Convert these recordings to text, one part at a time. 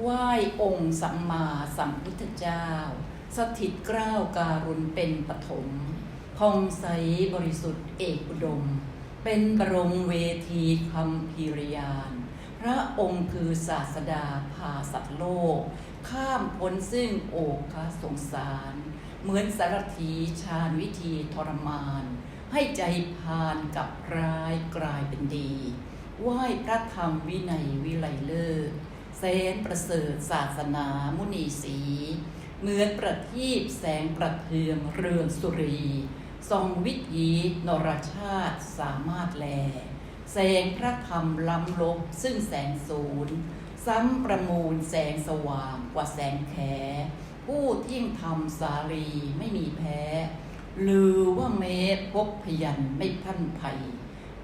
ไหว้องค์สัมมาสัมพุทธเจ้าสถิตเกล้าการุณเป็นปฐมผ่องใสบริสุทธิ์เอกอุดมเป็นบรมเวทีคัมภีรยานพระองค์คือศาสดาพาสัตว์โลกข้ามพ้นซึ่งโอคสงสารเหมือนสารถีชาญวิธีทรมานให้ใจพานกับร้ายกลายเป็นดีไหว้พระธรรมวินัยวิไลเลิศแสนประเสริฐศาสนามุนีสีเหมือนประทีปแสงประเทืองเรืองสุรีส่องวิถีนรชาติสามารถแลแสงพระธรรมล้ำลบซึ่งแสงศูนย์ซ้ำประมูลแสงสว่างกว่าแสงแขผู้เที่ยงธรรมสารีไม่มีแพ้ลือว่าเมตพบพยัญไม่พันภัย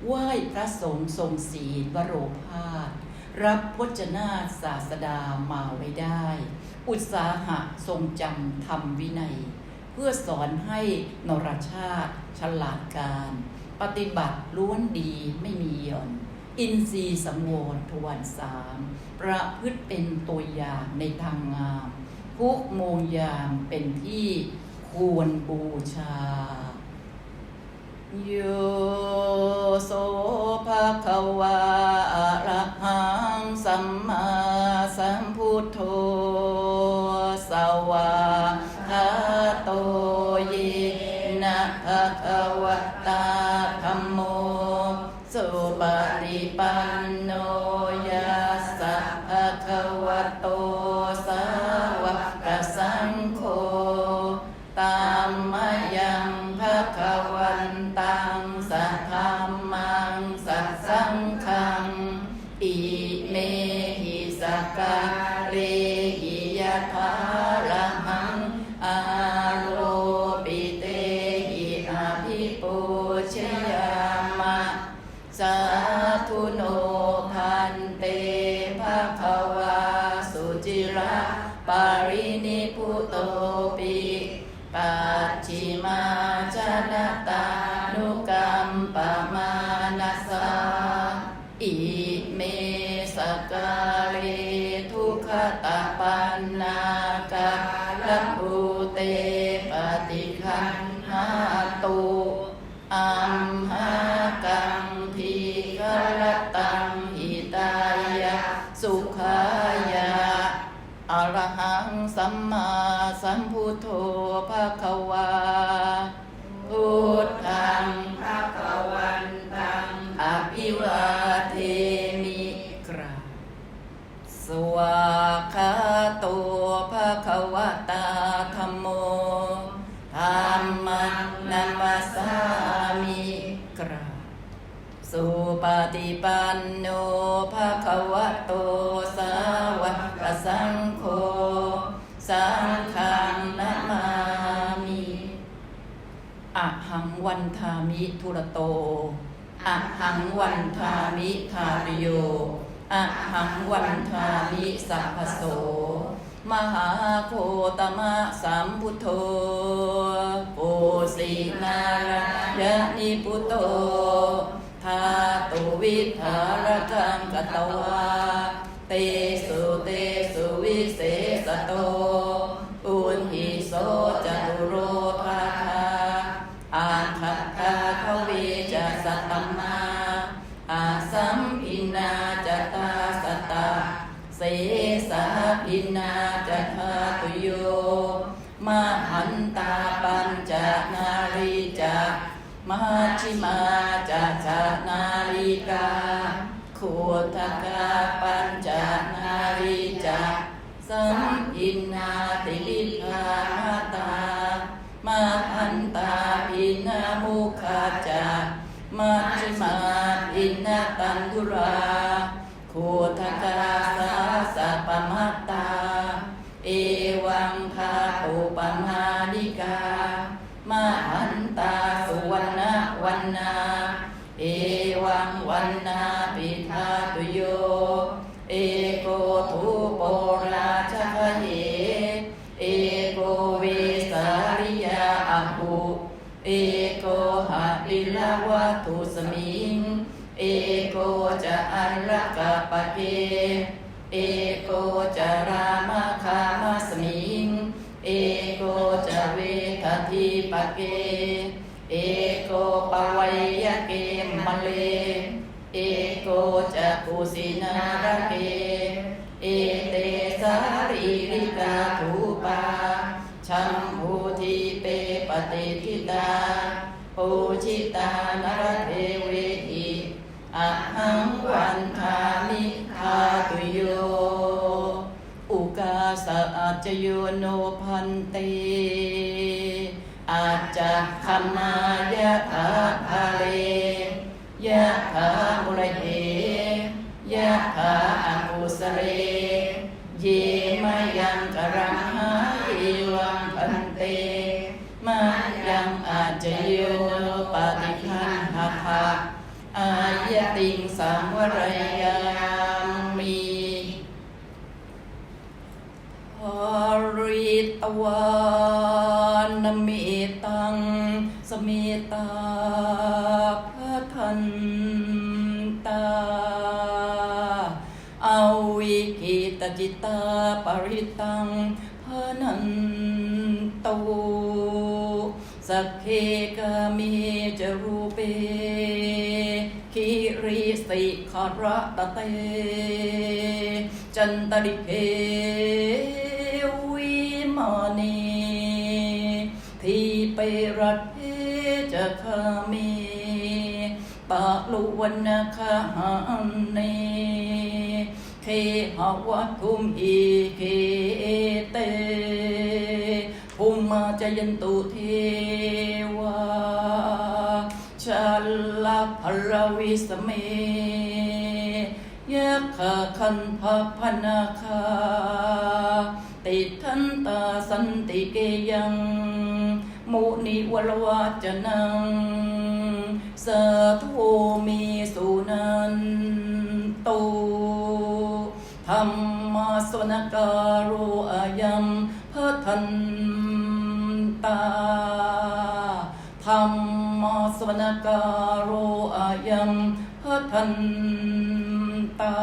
ไหว้พระสงฆ์ทรงศีลวโรภาสรับพจนาศาสดามาไว้ได้อุตสาหะทรงจำธรรมวินัยเพื่อสอนให้นรชาติฉลาดการปฏิบัติล้วนดีไม่มีหย่อนอินทรีย์สังวรทวนสามประพฤติเป็นตัวอย่างในทางงามทุกโมงยามเป็นที่ควรบูชาโยโสภะคะวะอะระหังสัมมาสัมพุทโธสวากขาโตเยนะภะคะวะตาธัมโมสุปฏิปันโนยัสสะภะคะวะโตสาวกสังโฆตัมมะยังภะคะวันตังสัทธัมมังสัสสังฆังอิเมหิสกกาเรหิยะถาระหังอาโลปิเตหิอาภิปูชยามะสาธุโนพันเตภะคะวาสุจิระปารินิพุโตปิปัจฉิมาจนตานุกัมปมานัสสาอิเมสกาเลทุกขตาปันนากาลภูเตปฏิคันหาตุอัมหากังทีฆรตังหิตายะสุขายะอรหังสัมมาสัมพุทโธภะคะวาพุทธังภะคะวันตังอภิวาเทมิกราบสวากขาโตภะคะวะตาธัมโมธัมมังนัมมัสสามิกราบสุปฏิปันโนภะคะวะโตสาวกสังโฆสังฆังนะมามิอะหังวันทามิทุรโตอะหังวันทามิทาริโยอะหังวันทามิสัพพโสมหาโคตมะสัมพุทโธโกสินารายะนิพุตโตธาตุวิทารกังกตวาเตสุวิเศษโตอุนหิโสจตุโรภาคาอาคัตถาภเวจะสัตตมาอาสัมพินาจตาสตาเสสะพินาจทาตุโยมหันตาปัญจนาริจามหาชิมาจัจานาริกาขุทกาปัญจนาริจาสัมอินนาติลิภามาตามหันตาพินามุขจามัชฌิมาอินนาตันทุราขุทกาสาสะปมัตตาเอวังคาปุปมานิกามหันตาสุวรรณวันนาเอวังวันนาปิทาตุโยเอโกทุโปราชะเหเอโกเวสาริยาอหุเอโกหะลิลาวะทุสมิงเอโกจะอันรกะปะเก เอโกจารามะคามัสมิงเอโกจะเวททิปะเกเอโกปวัยยะเกมะเลเอโกจะกุสินาระเกเอเตสารีริกาทูปาชัมพูทิเปปฏิทิตาปูชิตานรเทเวหิอะหังวันทามิคาตุโยอุกาสะอาจโยโนพันเตอาจจะขมายะถาภาเลยะถามุระเหยะถาอังกุสเรเยมะยังกรังหาเอวังพันเตมายังอาจโยโนปฏิคันหภะอายะติงสัมวรยามิภริตวานเมตังสเมตาพะทันตาอาวิกิตจิตาปริตังพะนันโตสักเคกามิจรูเปคิริสิขระตะเตจันตริเพวิมานีทีเปรัตเทจะคามิปะลุวันนาคาหันเนเคหาวัตุมอีเคเตภูมิมาจยันตุเทวาชัลลภรวิสเมยะขะคันภพนาคาติทันตาสันติเกยังมุนิวลวาจนังสะโทมีสุนันโตธัมมาสวนการุอายัมพะทันตาธัมมาสวนการุอายัมพะทันตา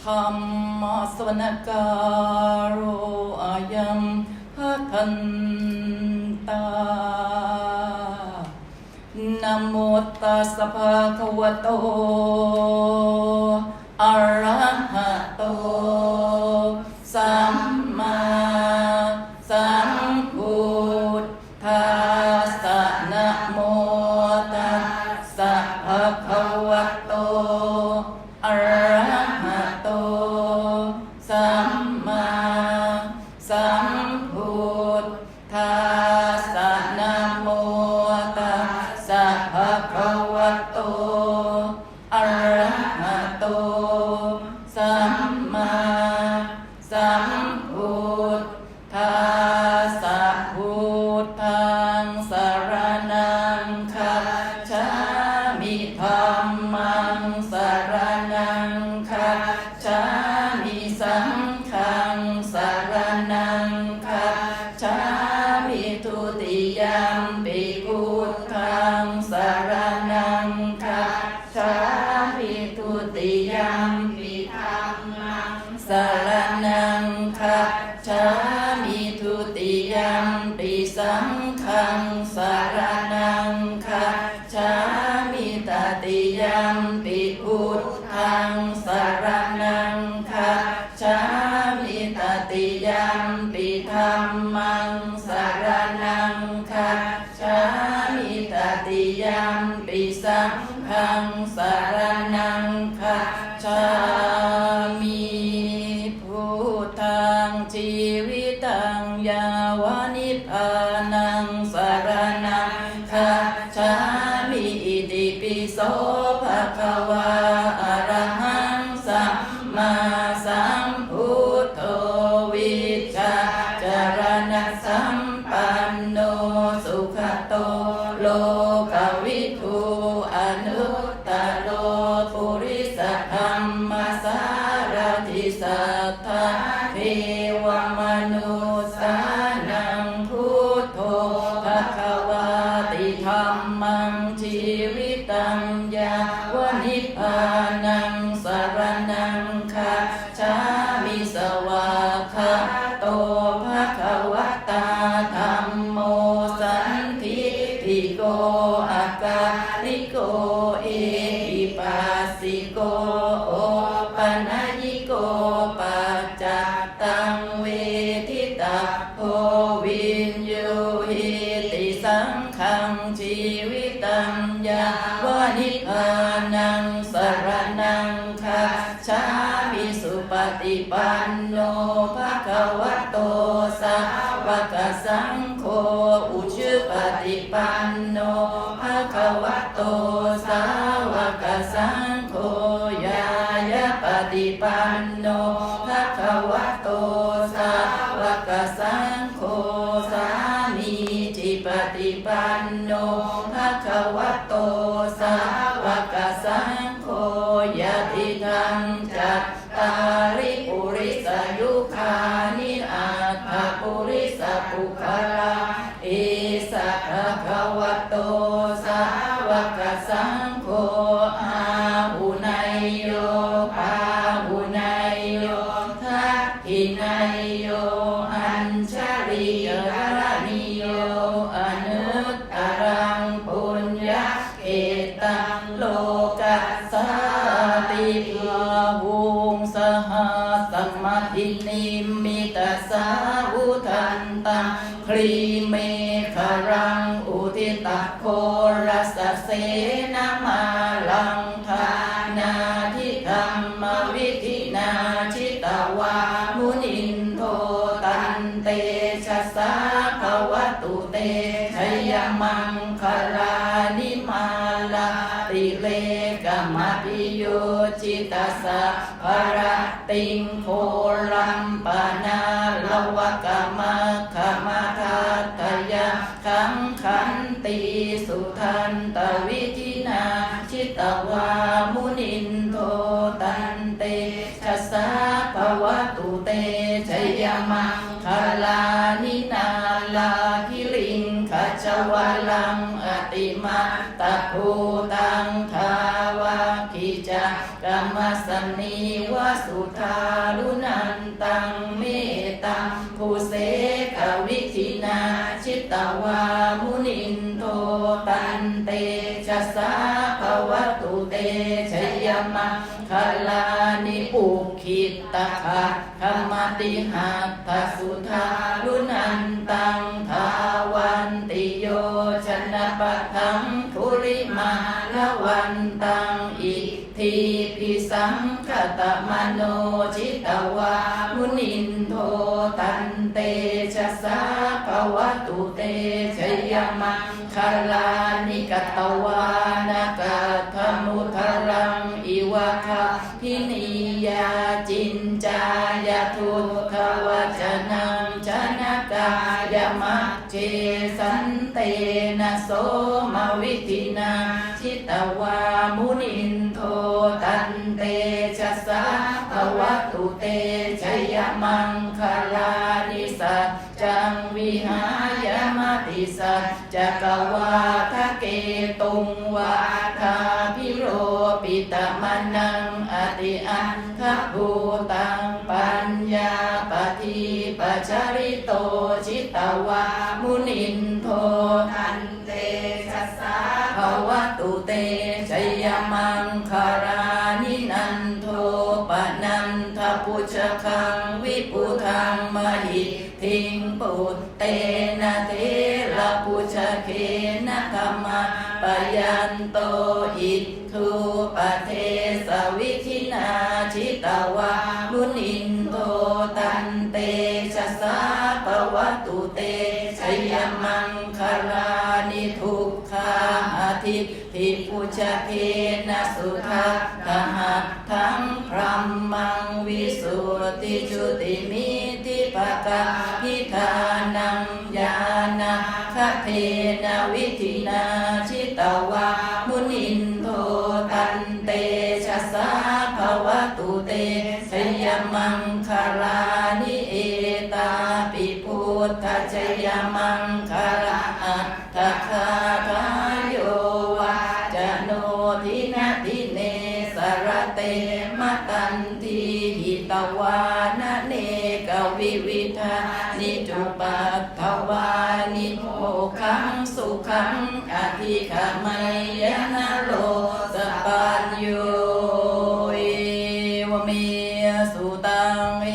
ธัมมาสวนการุอายัมพะทันตานะโมตัสสะภะคะวะโตอะระหะโตสัมมาสัมพุทธัสสะนะโมตัสสะภะคะวะโตอะระหะโตสัมมาสัมพุทธัสสะนะโมตัสสะภะคะวะโตอะระหะโตสัมมาสัมพุทธัสสะพุทธังสรณังคัจฉามิธัมมังสรณังคัจฉามิสังฆังสรณังคัจฉามิทุติยัมปิพุทธังสรณังคัจฉามิทุติยัมปิธัมมังสรณังคัจฉามิทุติยัมปิสังฆังสรณังคัจฉามิตติยัมปิพุทธังสรณังคัจฉามิตติยัมปิธัมมังสรณังคัจฉามิตติยัมปิสังฆังสรณังคัจฉามิพุทธังชีวิตังยาวานิพพานังสรณังคัจฉามิอิติปิโสภะคะวะอะระหังสัมมาสัมพุทโธวิชชาจารณะสัมปันโนสุขโตโลกวิทูอนุตตโรปุริสธรรมสารถิสัทธาเทวมนุสานังพุทโธภควาติธัมมังชีวิตังยาวนิพพานังสรณังคั ญาวานิพพานังสรณังคัจฉามิสุปฏิปันโนภะคะวะโตสาวกสังโฆอุชุปฏิปันโนภะคะวะโตสาวกสังโฆยายะปฏิปันโนภะคะวะโตสาวกสังโฆสามีจิปฏิปันโนภะคะวะโตสาวกสังโฆยะติทังจัตตาริปุริสยุคานิอัตถปุริสปุคละเอสะภะคะวะโตสาวกสังโฆอาหุไนโยปาหุไนโยทักขิไนโยอัญชริยรณิโยอนุตตรังปุญญเกตังโลกัสสาติภาหุงสหัสสมัตถินิมิตสาวุทันตังคลีเมฆรังอุทิตโครัสเสนามาลังทานาทิธรรมวิธินาชิตวามุนินโทตันเตชะสาภวตุเตชยมังคลานิมาลาติเลกมปิโยจิตสะภรติงโคลัมปนาลวกมะขมาทัตยะขังขันติสุทันตวิธินาชิตวามุนินโทตันเตชะสาภวตุเตชยมังคลานินาลาคิลิงขจวลังอติมาตะภูตังทาวาคิจักกัมมสนีวสุทารุนันตังเมตังภูเสขวิธินาชิตวามุนินโทตันเตชะสาภวตุเตชยมังคลานิปุขิตตะภะธรรมติหัตถสุทารุนันตังทาวันติโยชนะปะทังทุริมาละวันตังอิทิปิสังคตมโนจิตวามุนินโทตันเตชะสาภวตุเตชยมังคลานิกตวานากาธมุทรังอิวะคะพินิยาจินจายทุกขวจนังชนะกายมัจเจสันเตนะโสมวิธินาชิตวามุนินโทตันเตชะสาภวตุเตชยมังคลานิสัจจังวิหายมติสัจจกวาทะเกตุงวาทาพิโรปิตมนังอติอันทภูตังปัญญาปฏิปัจจริโตชิตวามุนินโทตันเตชะสาภวตุเตชยมังคารานินันโทปนันทปุชคังวิปุทังมหิทิงปุตเตนะเทระปุชเคนะธรรมะปยันโตอิทธุปเทสวิธินาชิตวามุนินโทตันเตชะสาภวตุเตชยมังคลานิทุกขาอทิภิปุชเคนะสุทัสสะทังพรัมมังวิสุทธิจุติมิติภกะพิธานังญาณคเทนะวิธินาชิตวามุนินโทตันเตชะสาภวตุเตชยมังคลานิเอตาปิพุทธชยมังคลาอัตถคาทายโยวาจโนทินาทิเนสรเตมตันทีหิตวานะเนกวิวิธานิจุปัตถวานิโมขังสุขังอธิขมัยยนะโลสปัญโยเอวเมสุตังเอ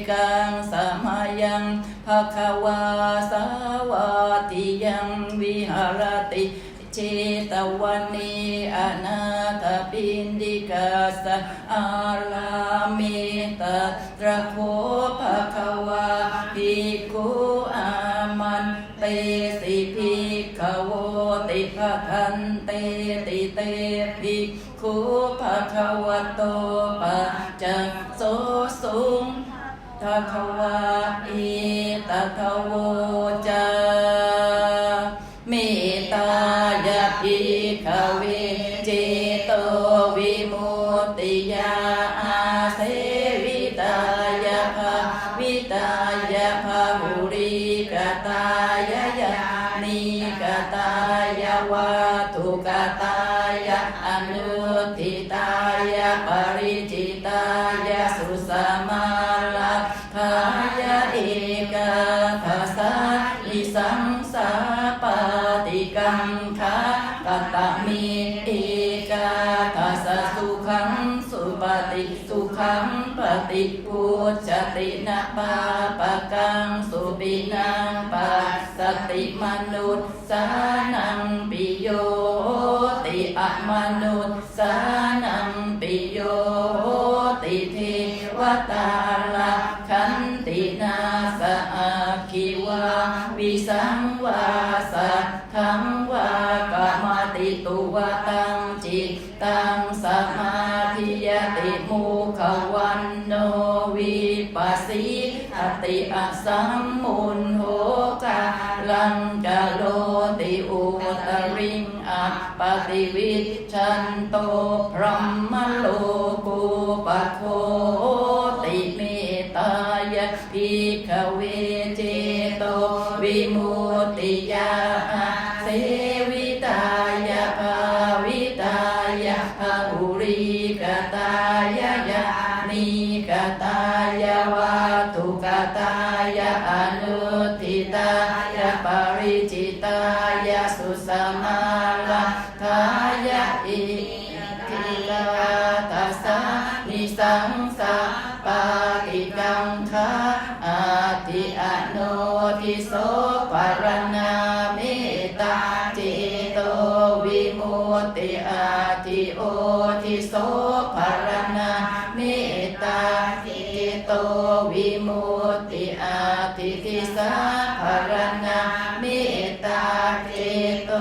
กังสมายังภควาสาวาติยังวิหารติเจตวันเน นิอนาถปิณฑิกาสะอาลามิตัตระโคภะคะวาภิกขุอามันเตสิภิกขโวติภะคันเตติเตภิกขุภะคะวะโตปัจจโสสุงภะคะวะอิตถะโวจาเมตตายะภิกขเวเจโตวิมุตติยาอาเสวิตายะภาวิตายะภาหุริกตายะยานิกตายะวาทุกตายะอนุทิตายะปริจิตายะสุสมาลักขายะเอกาทัสสะลิสังสาปาติกังคะกัตตมิเอกาทัสสะสุขังสุปฏิสุขังปฏิปุจจตินะปาปะกังสุปินังปัสสติมนุษสานังปิโยติอะมนุษสานังปิโยติเทวตาลักขันตินาสอาคิวาวิสังวาสัทธังวากามติตุวตังจิตตังสมาธิยติมุขวันโนวิปัสสิอติอสัมมุนโหกาลังกะโลติอุตริงอัปปติวิชันโตพรหมโลกุปโคติเมตตายะภิกขเวเจโตวิมุตติยาเสวิตายะภาวิตายะภาหุริกตายะยานิกตายะวาทุกตายะอนุทิตายะปริจิตายะสุสมาลักขายะอิทิกาทัสสะนิสังสาปาติกังคะอาทิอโนทิโสปรณาเมตตาจิโตวิมุตติอาทิโอทิโสปรณาเมตตาจิโตวิมุตติอาทิทิสาปรณาเมตตาจิโต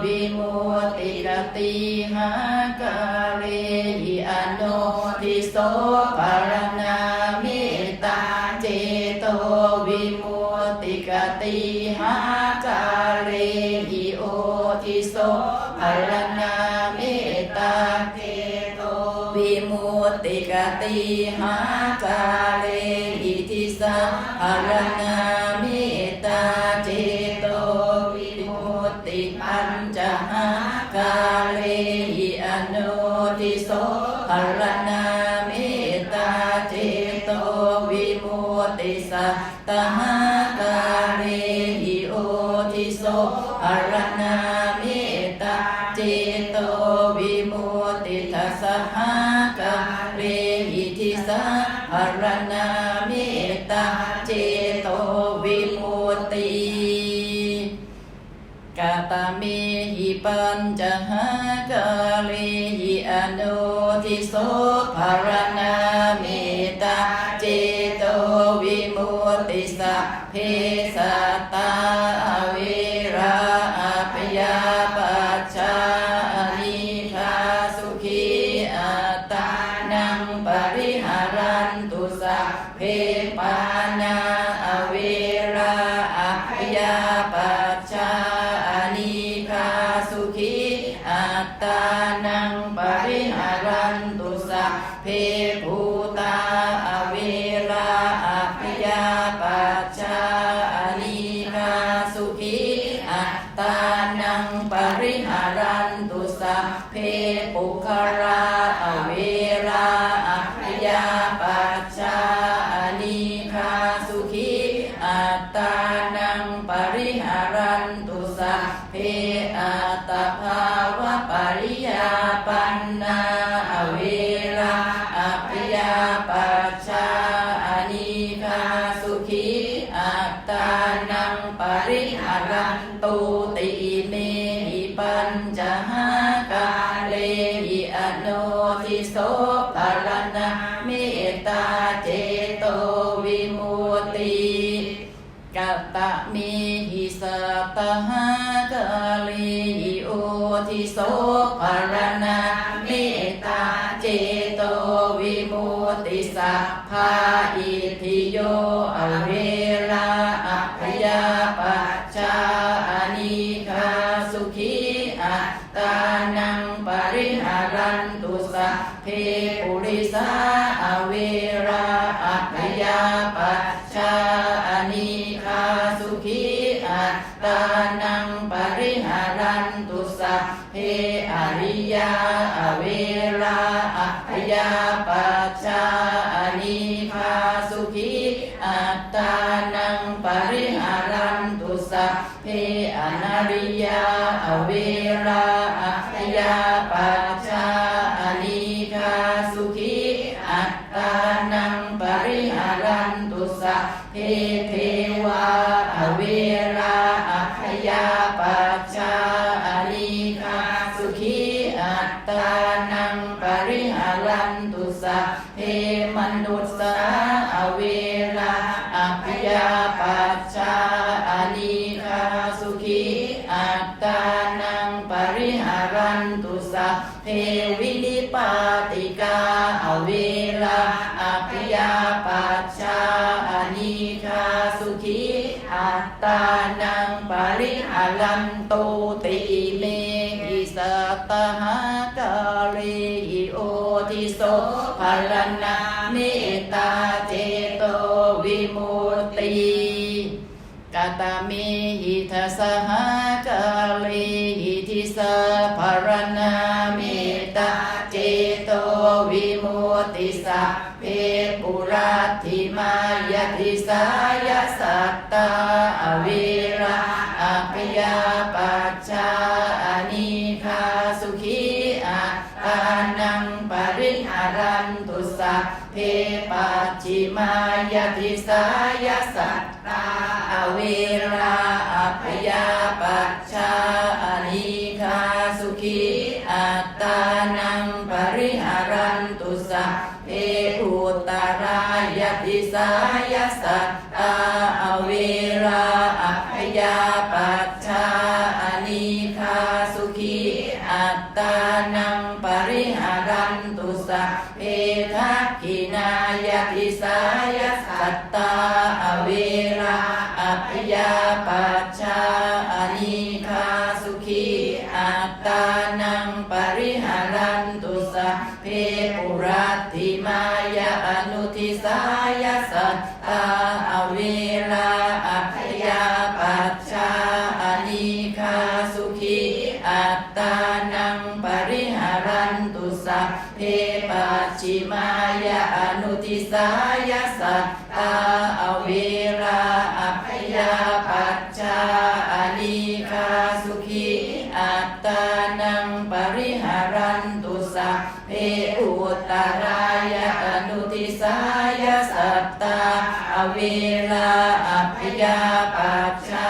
วิมุตติกติหากาเรหิอโนทิโสปรณาเมตตาเจโตวิมุตติกติหากาเรหิโอทิโสปรณาเมตตาเจโตวิมุตติกติหากาเรหิทิสาปรณาเมตตาเจโตวิมุตติปัญจหากาเรหิอโนทิโสปรณาเมตตาเจโตวิมุตติสัตตหากาเรหิโอทิโสปรณาเมตตาเจโตวิมุตติทัสสะหากาเรหิทิสาปรณาเมตตาเจโตวิมุตติกาตเมหิปัญจหากาเรหิอโนทิโสภารณาเมตตาเจโตวิมุตติสัพเพสัตตาเวราอัพยาปัชชานิคาสุขีอัตตานังปริหารันตุสัพเพปานาเวราอัพยาปัชชาสุขีอัตตานังปริหารันตุสัพเพภูตาเวราอัพยาปัชชานิคาสุขีอัตตานังปริหารันตุสัพเพปุคราเวราอัพยาปัชชานิคาสุขีอัตตานังปริหารันตุสัพเพอัตตภาวะปริยาปันนาเวราอัพยาปัชชานิคาสุขีอัตตานังปริหารันตุติเมหิปัญจหากา หิอโนทิโสภารณะเมตตาเจโตวิมุตติกัตตมิหิสัตตหากาลิโอทิโสภารณะเมตตาเจโตวิมุตติสัพพะอิทิโยอเวราอัพยาปัจจาอานิคาสุขีอัตตานังปริหารันตุสัพเพปุริสาอเวราอัพยาปัจจาอานิคาสุขีอัตตานังปริหารันตุสัพเพอริยาอเวราอัพยาปัจจาอานิคาสุขีอัตตานังปริหารันตุสัพเพอนาริยาอเวราอัพยาปัจจาอานิคาสุขีอัตตานังปริหารันตุสัพเพเทวาอเวราอัพยาปัจจาอานิคาสุขีอัตตานังปริหารันตุสัพเพมนุสสาอเวราอัพยาปัจจาอานิคาสุขีอัตตานังปริหารันตุสัพเพวินิปาติกาอเวราอัพยาปัจจาอานิคาสุขีอัตตานังปริหารันตุติเมหิสัตตหากาลิโอทิโสภารณะเมตตาเจโตวิมุตติกัตตมิหิทัสสหกาลิหิทิสาภารณะเมตตาเจโตวิมุตติสัพเพปุรัตถิมายติสายสัตตาอเวราอัพยาปัจจาอานิคาสุขีอัตตานังปริหารันตุสัพเพปัจฉิมายติสายสัตตาอเวราอัพยาปัจจาอานิคาสุขีอัตตานังปริหารันตุสัพเพอุตตรายติสายสัตตาอเวราอัพยาปัจจาอานิคาสุขีอัตตานังปริหารันตุสัพเพทักขินายติสายสัตตาอเวราอัพยาปัจจาอานิคาสุขีอัตตานังปริหารันตุสัพเพปุรัตถิมายาอนุทิสายสัตตาอเวราอัพยาปัจจาอานิคาสุขีอัตตานังปริหารันตุสัพเพปัจฉิมายาอนุทิสายสัตตาอเวราอัพยาปัจจาอานิคาสุขีอัตตานังปริหารันตุสัพเพอุตตรายาอนุทิสายสัตตาอเวราอัพยาปัจจา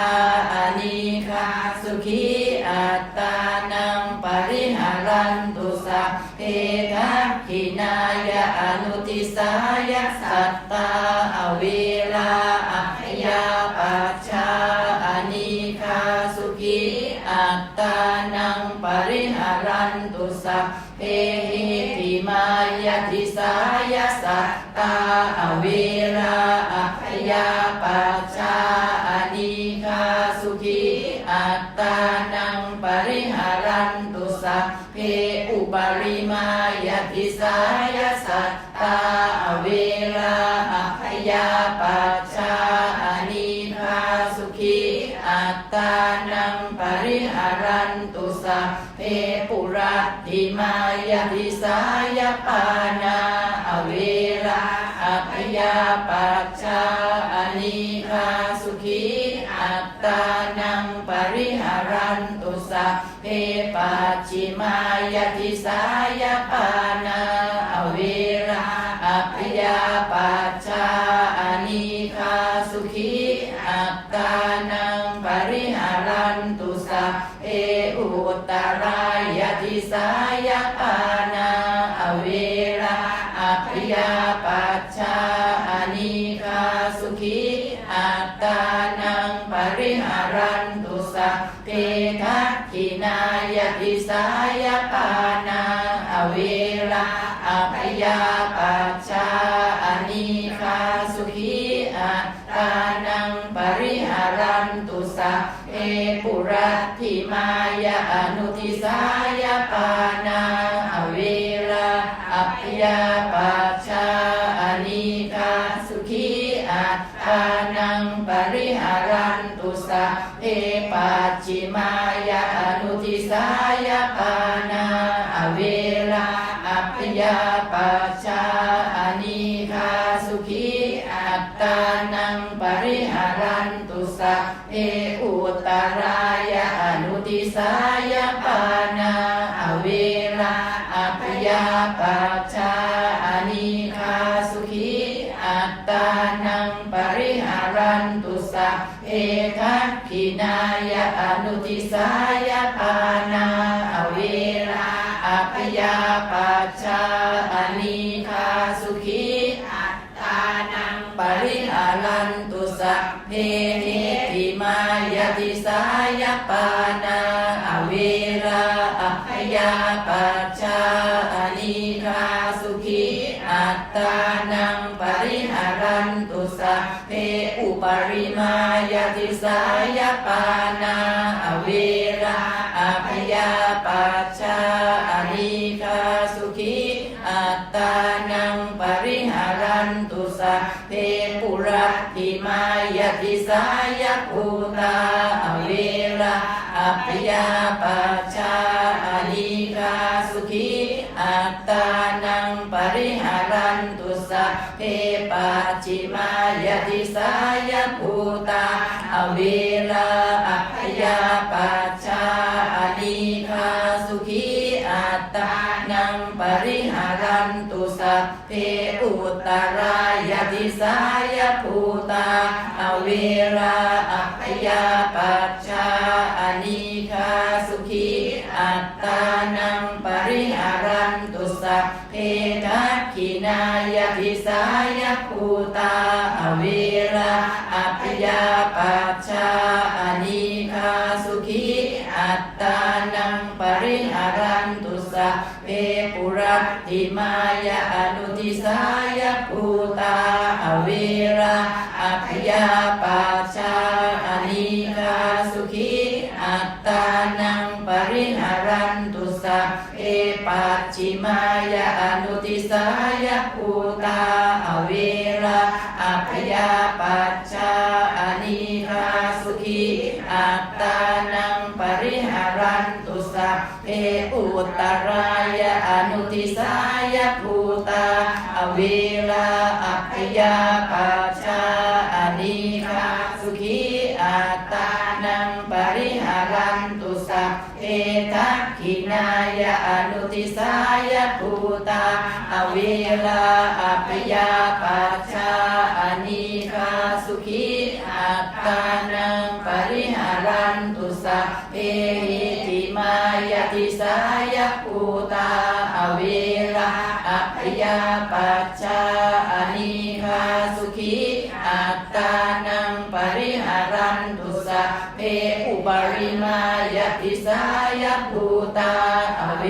อานิคาสุขีอัตตานังปริหารันตุสัพเพทักขินายาอนุทิสายสัตตาอเวราอัพยาปัจจาอานิคาสุขีอัตตานังปริหารันตุสัพเพหิติมายติสายสัตตาอเวราอัพยาปัจจาอานิคาสุขีอัตตานังปริหารันตุสัพเพอุปริมายติสายสัตตาอเวราอัพยาปัจจาอานิคาสุขีอัตตานังปริหารันตุสัพเพปุรัตถิมายติสายปานาอเวราอัพยาปัจจาอานิคาสุขีอัตตานังปริหารันตุสัพเพปัจฉิมายติสายปานาอเวราอัพยาปัจจาอานิคาสุขีอัตตานังปริหารันตุสัพเพอุตตรายติสา ายปานาอเวราอัพยาปัชชาอานิคาสุขีอัตตานังปริหารันตุสัพเพทักขินายติสายปานาอเวราอัพยาปัชชาอานิคาสุขีอัตตานังปริหารันตุสัพเพปุรัตถิมายะอนุทิสายปานาอเวราอัพยาปัชชาอานิคาสุขีอัตตานังปริหารันตุสัพเพปัจฉิมายะอนุทิสายปานาอเวราอัพยาปัชชาอานิคาสุขีอัตตานังปริหารันตุสัพเพอุตตรายะอนุทิสายปานาอเวราอัพยาปัชชาอานิคาสุขีอัตตานังปริหารันตุสัพเพทักขินายะอนุทิสายปานาอเวราอัพยาปัชชาอานิคาสุขีอัตตานังปริหารันตุสัพเพหิมายติสายปานาอเวราอัพยาปัชชาอานิคาสุขีอัตตานังปริหารันตุสัพเพอุปริมายติสายปานาอเวราอัพยาปัชชาอานิคาสุขีอัตตานังปริหารันตุสัพเพปุรัตถิมายติสายภูตาอเวราอัพยาปัชชาอานิคาสุขีอัตตานังปริหารันตุสัพเพปัจฉิมายติสายภูตาอเวราอัพยาปัชชาอานิคาสุขีอัตตานังปริหารันตุสัพเพอุตตรายติสายภูตาอเวราอัพยาปัชชาอานิคาสุขีอัตตานังปริหารันตุสัพเพทักขินายติสายภูตาอเวราอัพยาปัชชาอานิคาสุขีอัตตานังปริหารันตุสัพเพปุรัตถิมายะอนุทิสายภูตาอเวราอัพยาปัชชาอานิคาสุขีอัตตานังปริหารันตุสัพเพปัจฉิมายะอนุทิสายภูตาอเวราอัพยาปัชชาอานิคาสุขีอัตตานังปริหารันตุสัพเพอุตตรายะอนุทิสายภูตาอเวราอัพยาปัชชาอานิคาสุขีอัตตานังปริหารันตุสัพเพทักขินายะอนุทิสายภูตาอเวราอัพยาปัชชาอานิคาสุขีอัตตานังปริหารันตุสัพเพหิติมายติสายภูตาอเวราอัพยาปัชชาอานิคาสุขีอัตตานังปริหารันตุสัพเพอุปริมายติสายภูตาอเว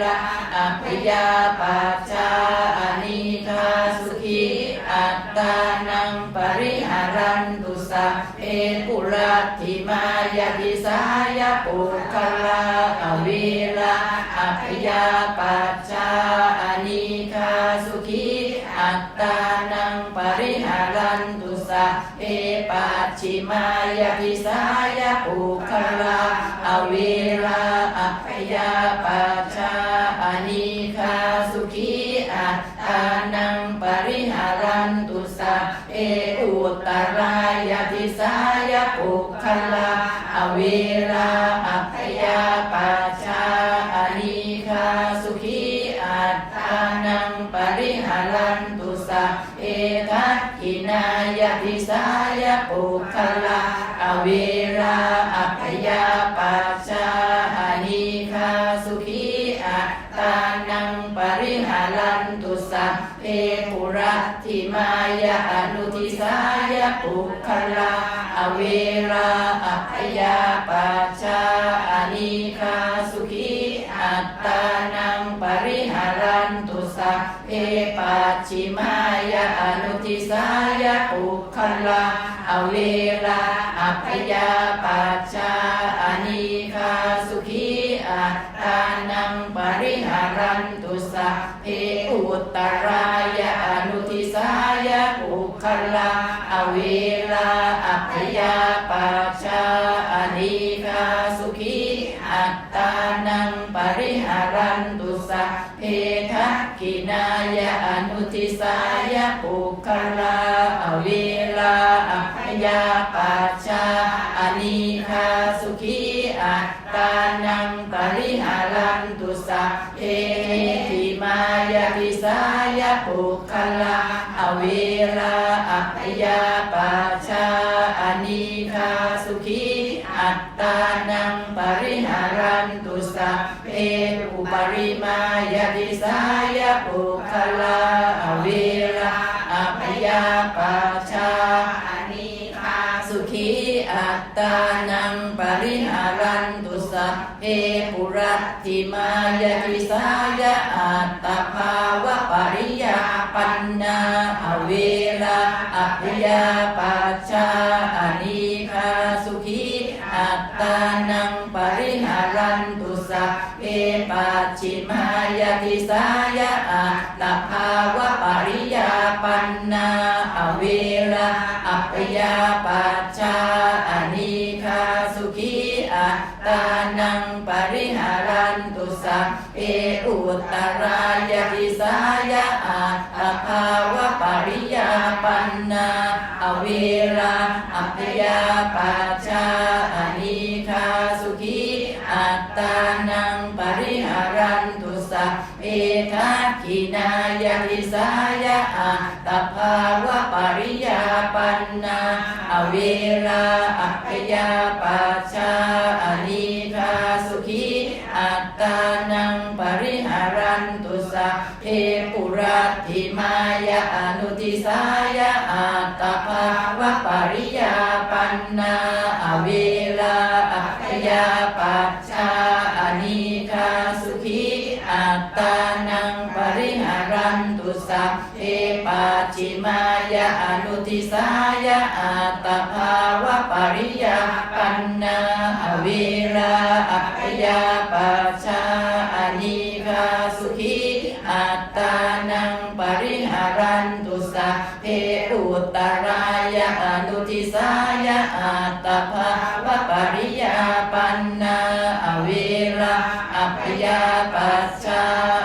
ราอัพยาปัชชาอานิคาสุขีอัตตานังปริหารันตุสัพเพปุรัตถิมายติสายภูคลาอเวราอัพยาปัชชาอานิคาสุขีอัตตานังปริหารันตุสัพเพปัจฉิมายติสายภูคลาอเวราอัพยาปัชชาอานิคาสุขีอัตตานังปริหารันตุสัพเพอุตตรายติสายภูคลาอเวราอัพยาปัชชาอานิคาสุขีอัตตานังปริหารันตุสัพเพทักขินายติสายภูคลาอเวราอัพยาปัชชาอานิคาสุขีอัต ตานังปริหารันตุสัพเพปุระทิมายะอนุทิสายะปุคลาอเวราอัพยาปัจจาอนิคาสุขีอัตตานังปริหารันตุสัพเพปัจฉิมายะอนุทิสายะปุคลาอเวราอัพยาปัจจาอนิคาสุขีอัตตานังปริหารันตุสัพเพอุตตรายะอนุทิสายะปุคลาอเวราอัพยาปัจจาอนิคาสุขีอัตตานังปริหารันตุสัพเพทักขินายะอนุทิสายะปุคลาอเวราอัพยาปัจจาอนิคาสุขีอัตตานังปริหารันตุสัพเพทิมายะทิสายะปุคลาอเวราอัพยาปัจจาอนิคาสุขีอัตตานังปริหารันตุสัพเพอุปริมายะทิสายะปุคลาอเวราอัพยาปัจจาอนิคาสุขีอัตตานังปริหารันตุสัพเพปุระทิมายะทิสายะอัตตภาวะปริยาปันนาอเวราอัพยาปัจจาอนิคาสุขีอัตตานังปริหารันตุสัพเพปัจฉิมายะทิสายะอัตตภาวะปริยาปันนาอเวราอัพยาปัจจาอนิคาสุขีอัตตานังปริหารันตุสัพเพอุตตรายะทิสายะอัตตภาวะปริยาปันนาอเวราอัพยาปัจจาอนิคาสุขีอัตตานังปริหารันตุสัพเพทักขินายะทิสายะอัตตภาวะปริยาปันนาอเวราอัพยาปัจจาอนิคาสุขีอัตตานังปริหารันตุสัพเพปุระทิมายะอนุทิสายะอัตตภาวะปริยาปันนาอเวราอัพยาปัจจาอนิคาสุขีอัตตานังปริหารันตุสัพเพปัจฉิมายะอนุทิสายะอัตตภาวะปริยาปันนาอเวราอัพยาปัจจาอนิคาสุขีอัตตานังปริหารันตุสัพเพอุตตรายะอนุทิสายะอัตตภาวะปริยาปันนาอเวราอัพยาปัจจา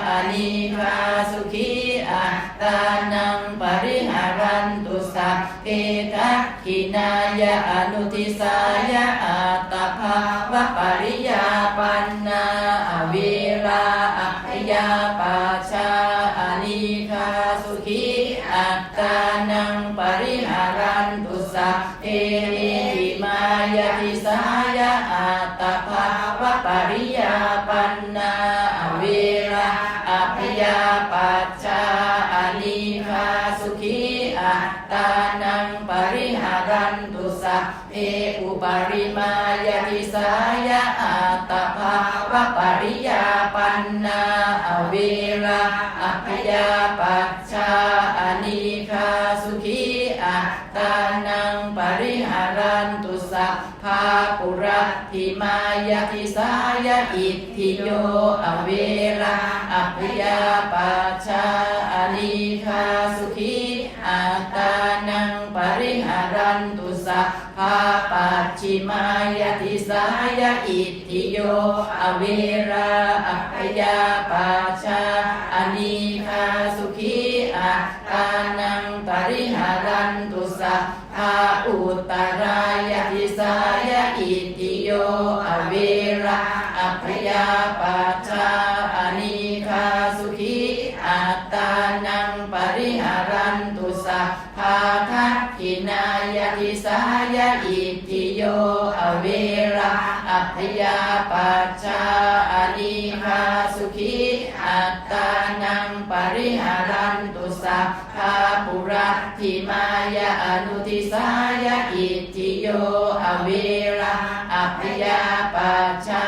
อนิคาสุขีอัตตานังปริหารันตุสัพเพทักขินายะอนุทิสายะอัตตภาวะปริยาปันนาอเวราอัพยาปัจจาอนิคาสุขีอัตตานังปริหารันตุสัพเพทิมายะทิสายะอัตตภาวะปริยาปันนาอเวราอัพยาปัจจาอนิคาสุขีอัตตานังปริหารันตุสัพเพอุปริมายะทิสายะอัตตภาวะปริยาปันนาอเวราอัพยาปัจจาอนิคาสุขีอัตตานังปริหารันตุสัพพาปุระทิมายะทิสายะอิทธิโยอเวราอัพยาปัจจาอนิคาสุขีอัตตานังปริหารันตุสัพพาปัจฉิมายะทิสายะอิทธิโยอเวราอัพยาปัจจาอนิคาสุขีอัตตานังปริหารันตุสัพพาอุตตรายะทิสายะอิทธิโยอเวราอัพยาปัจจาอนิคาสุขีอัตตานังปริหารันตุสัพพาทักขินายะทิสายะอิทธิโยอเวราอัพยาปัจจาอนิคาสุขี อัตตานังปริหารันตุสัพพะปุระทิมายะอนุทิสายะอิทธิโยอเวระอัพยาปัชชา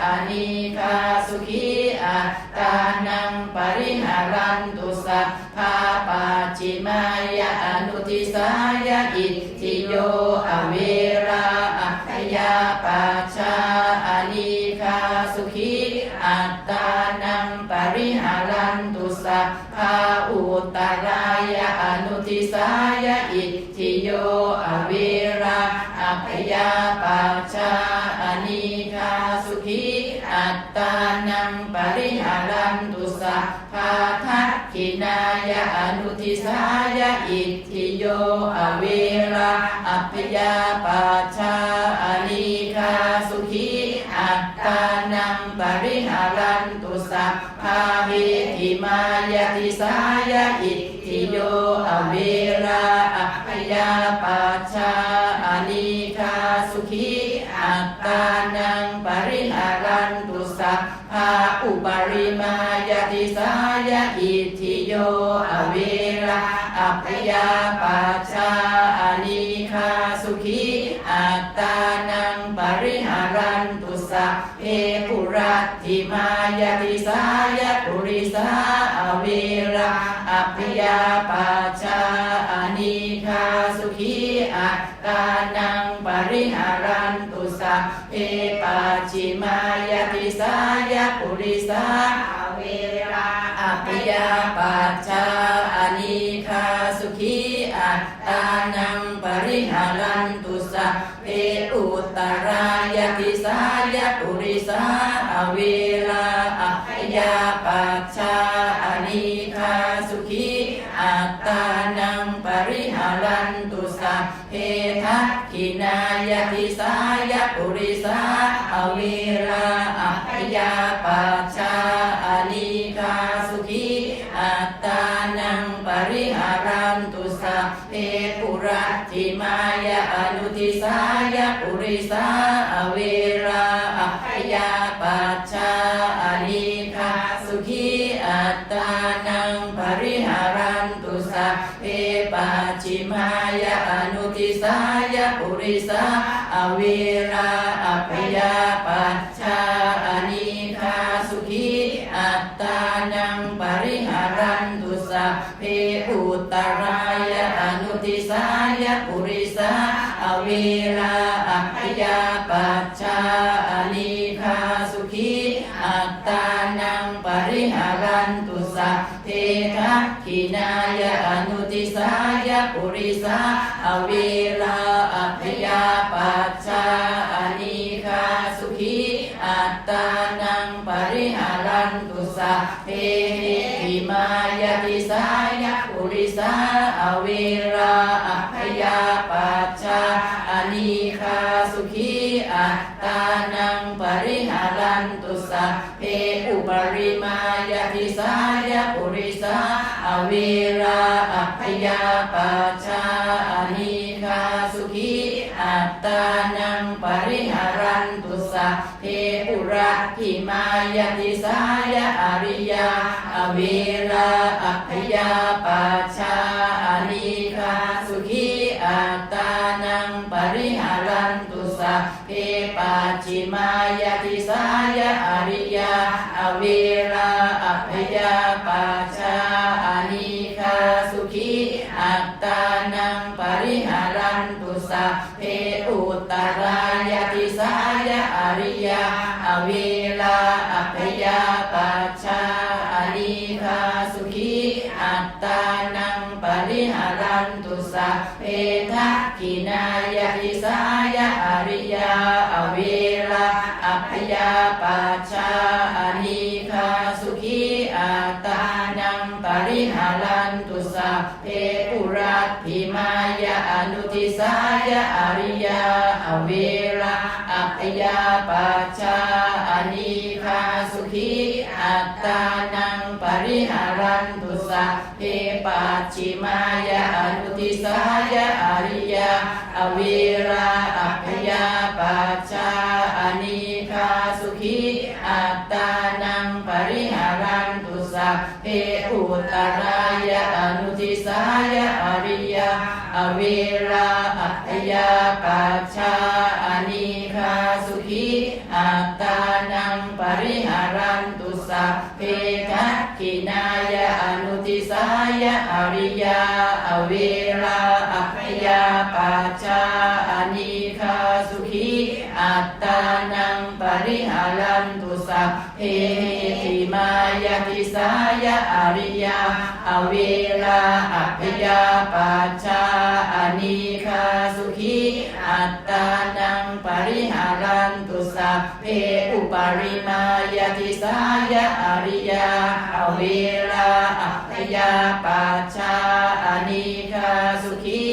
อนิคาสุขีอัตตานังปริหารันตุสัพพะปัจฉิมายะอนุทิสายะอิทธิโยอเวระอัพยาปัชชาอนิคาสุขีอัตตานังปริหารันตุสัพพะอุตตรายะอนุทิสายะอิทธิโยอเวระอัพยาปัชชาอนิคาสุขีอัตตานังปริหารันตุสัพพะทักขินายะอนุทิสายะอิทธิโยอเวระอัพยาปัชชาอนิคาสุขีอัตตานังปริหารันตุสัพพะวิธิมายะติสายะอิทธิโยอเวระอัพยาปัชชาอนิคาสุขีอัตตานังปริหารันตุสัพพะอุปริมายะติสายะอิทธิโยอเวระอัพยาปัชชาอนิคาสุขีอัตตานังปริหารันตุสัพเพปุระทิมายะติสายะปุริสาอเวระอัพยาปัชชาอนิคาสุขีอัตตานังปริหารันตุสัพเพปัจฉิมายะติสายะปุริสาอเวระอัพยาปัชชาอนิคาสุขีอัตตานังปริหารันตุสัพเพอุตตรายะติสายะปุริสาอเวระอัพยาปัชชาอนิคาสุขีอัตตานังปริหารันตุสัพเพทักขินายะติสายะปุริสาอเวระอัพยาปัชชาอนิคาสุขีอัตตานังปริหารันตุสัพเพปุระทิมายะอนุทิสายะปุริสาอเวระอัพยาปัชชาอนิคาสุขีอัตตานังปริหารันตุสัพเพปัจฉิมายะอนุทิสายะปุริสาอเวระอัพยาปัชชาอนิคาสุขีอัตตานังปริหารันตุสัพเพอุตตรายะอนุทิสายะปุริสาอเวระอัพยาปัชชาอนิคาสุขีอัตตานังปริหารันตุสัพเพทักขินายะอนุทิสายะปุริสาอเวระอัพยาปัชชาอนิคาสุขีอัตตานังปริหารันตุสัพเพหิมายะติสายะปุริสาอเวระอัพยาปัชชาอนิคาสุขีอัตตานังปริหารันตุสัพเพอุปริมายะติสายะปุริสาอเวระอัพยาปัชชาอนิคาสุขีอัตตานังปริหารันตุสัพเพปุระหิมายะติสายะอริยาอเวระอัพยาปัชชาอนิคาสุขีอัตตานังปริหารันตุสัพเพปัจฉิมายะติสายะอริยาอเวระอัพยาปัชชาอนิคาสุขีอัตตานังปริหารันตุสัพเพอุตตรายะติสายะอริยาอเวระอัพยาปัชชาอนิคาสุขีอัตตานังปริหารันตุสัพเพทักขินายะติสายะอริยาอเวระอัพยาปัชชาอนิคาสุขีอัตตานังปริหารันตุสัพเพปุระหิมายะอนุทิสายะอริยาอเวระอัพยาปัชชาอนิคาสุขีอัตตานังปริหารันตุสัพเพปัจฉิมายะอนุทิสายะอริยาอเวระอัพยาปัชชาอนิคาสุขีอัตตานังปริหารัน สัพเพอุตรายะอนุทิสายะอริยาอเวราอัพยาปัจฉาอนิคาสุขีอัตตานังปริหารันตุสัพเพทักขินายะอนุทิสายะอริยาอเวราอัพยาปัจฉาอนิคาสุขีอัตตานังปริหารันตุสัพเพติมายะทิสายะอริยาอเวราอัพยาปัจฉาอนิคาสุขีอัตตานังปริหารันตุสัพเพอุปาริมายะทิสายะอริยาอเวราอัพยาปัจฉาอนิคาสุขี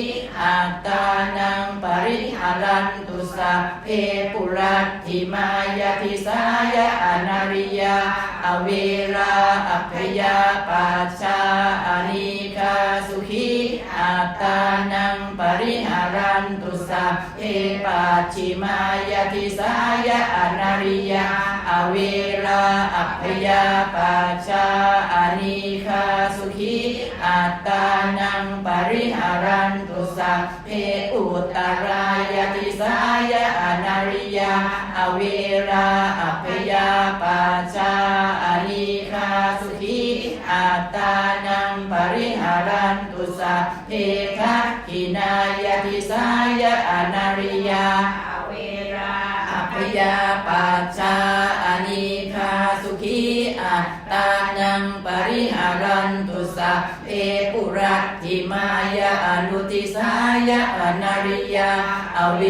อัตตานังปริหารันตุสัพเพปุรัตถิมายะทิสายะอนาริยาอเวราอัพยาปัจฉาอนิคาสุขีอัตตานังปริหารันตุสัพเพปัจฉิมายะทิสายะอนาริยาอเวราอัพยาปัจฉาอนิคาสุขีอัตตานังปริหารันตุสัพเพอุตรายะทิสายะอนาริยาอเวราอัพยาปัจฉาอนิคาสุขีอัตตานังปริหารันตุสัพเพทักขินายะทิสายะอนาริยาอเวราอัพยาปัจฉาอนิคาสุขีอัตตานังปริหารันตุสัพเพปุรัตถิมายะอนุทิสายะอนาริยาอเว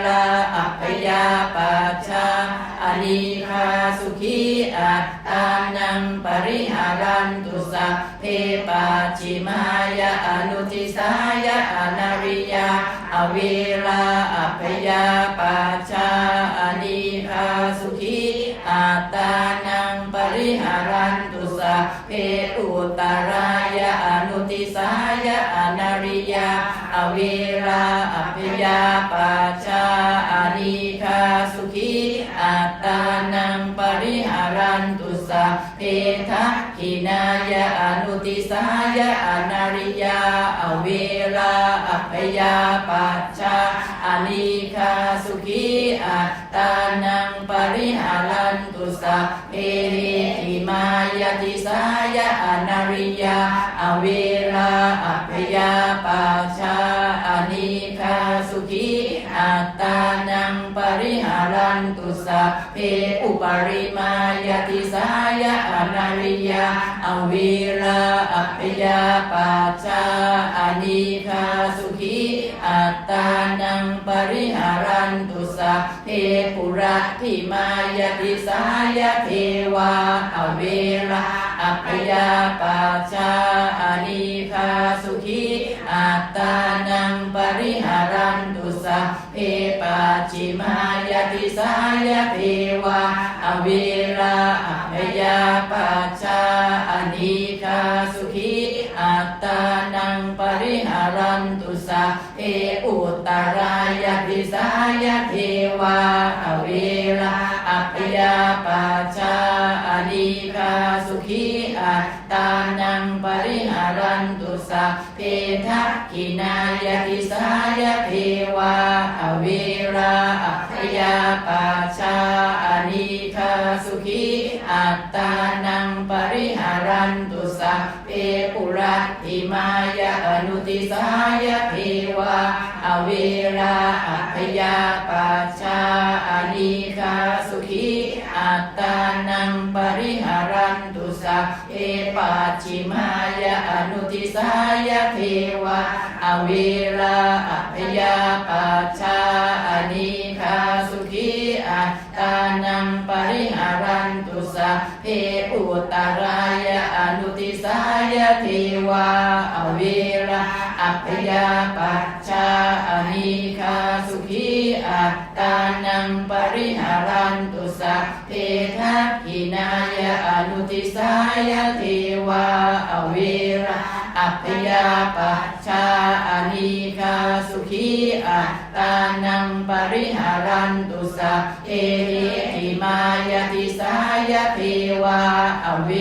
ราอัพยาปัจฉาอนิคาสุขีอัตตานังปริหารันตุสัพเพปัจฉิมายะอนุทิสายะอนาริยาอเวราอัพยาปัจฉาอนิคาสุขีอัตตานังปริหารันตุสัพเพอุตรายะอนุทิสายะอนาริยาอเวราอัพยาปัจฉาอนิคาสุขีอัตตานังปริหารันตุสัพเพทักขินายะอนุทิสายะอนาริยาอเวราอัพยาปัจฉาอนิคาสุขีอัตตานังปริหารันตุสัพเพหิมายะทิสายะอนาริยาอเวราอัพยาปัจฉาอนิคาสุขีอัตตานังปริหารันตุสัพเพอุปาริมายะทิสายะอนาริยาอเวราอัพยาปัจฉาอนิคาสุขีอัตตานังปริหารันตุสัพเพปุรัตถิมายะทิสายะเทวาอเวราอัพยาปัจฉาอนิคาสุขีอัตตานังปริหารันตุสัพเพปัจฉิมายะทิสายะเทวาอเวราอัพยาปัจฉาอนิคาสุขีอัตตานังปริหารันตุสัพเพอุตรายะทิสายะเทวาอเวราอัพยาปัจฉาอนิคาสุขีอัตตานังปริหารันตุสัพเพทักขินายะทิสายะเทวาอเวราอัพยาปัจฉาอนิคาสุขีอัตตานังปริหารันตุสัพเพปุรัตถิมายะอนุทิสายะเทวาอเวราอัพยาปัจฉาอนิคาสุขีอัตตานังปริหารันตุสัพเพปัจฉิมายะอนุทิสายะเทวาอเวราอัพยาปัจฉาอนิคาสุขีอัตตานังปริหารันตุสัพเพอุตรายะอนุทิสายะเทวาอเวราอัพยาปัจฉาอนิคาสุขีอัตตานังปริหารันตุสัพเพทักขินายะอนุทิสายะเทวาอเวราอัพยาปัจฉาอนิคาสุขีอัตตานังปริหารันตุสัพเพหิมายะทิสายะเทวาอเว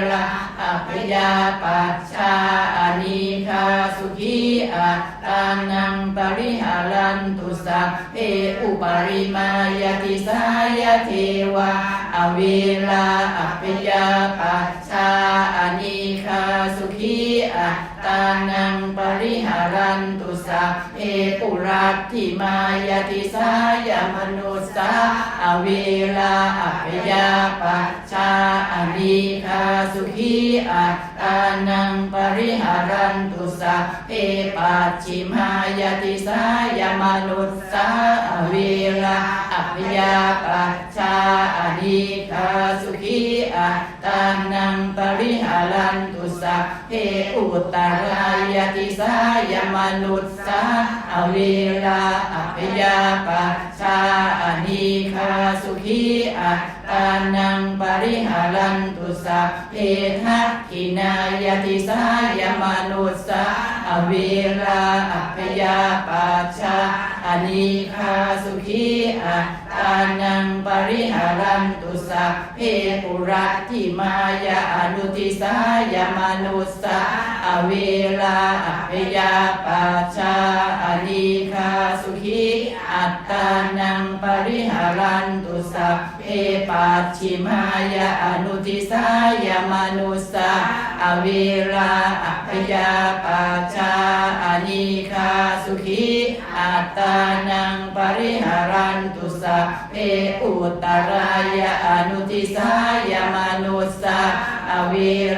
รา อัพยาปัชชาอานิคาสุขีอัตตานังปริหารันตุสัพเพอุปาริมายติสายเทวะอเวลาอัพยาปัชชาอานิคาสุขีอัตตานังปริหารันตุสัพเพปุรัตถิมายติสายมนุสสาอเวลาอัพยาปัชชาอานิคาสุขีอัตตานังปริหารันตุสัพเพปัจฉิมายติสายมนุสสาอเวลาอัพยาปัชชาอานิคาสุขีอัตตานังปริหารันตุสัพเพอุตตรายติสายมนุสสาอเวลาอัพยาปัชชาอานิคาสุขีอัตตานังปริหารันตุสัพเพทักขินายติสายมนุสสาอเวลาอัพยาปัชชาอานิคาสุขีอัตตานังปริหารันตุสัพเพปุรัตถิมายาอนุติสายมนุสสาอเวลาอัพยาปัชชาอานิคาสุขีอัตตานังปริหารันตุสัพเพปัจฉิมายาอนุติสายมนุสสาอเวลาอัพยาปัชชาอานิคาสุขีอัตตานังปริหารันตุสัพเพอุตตรายาอนุติสายมนุสสาอเว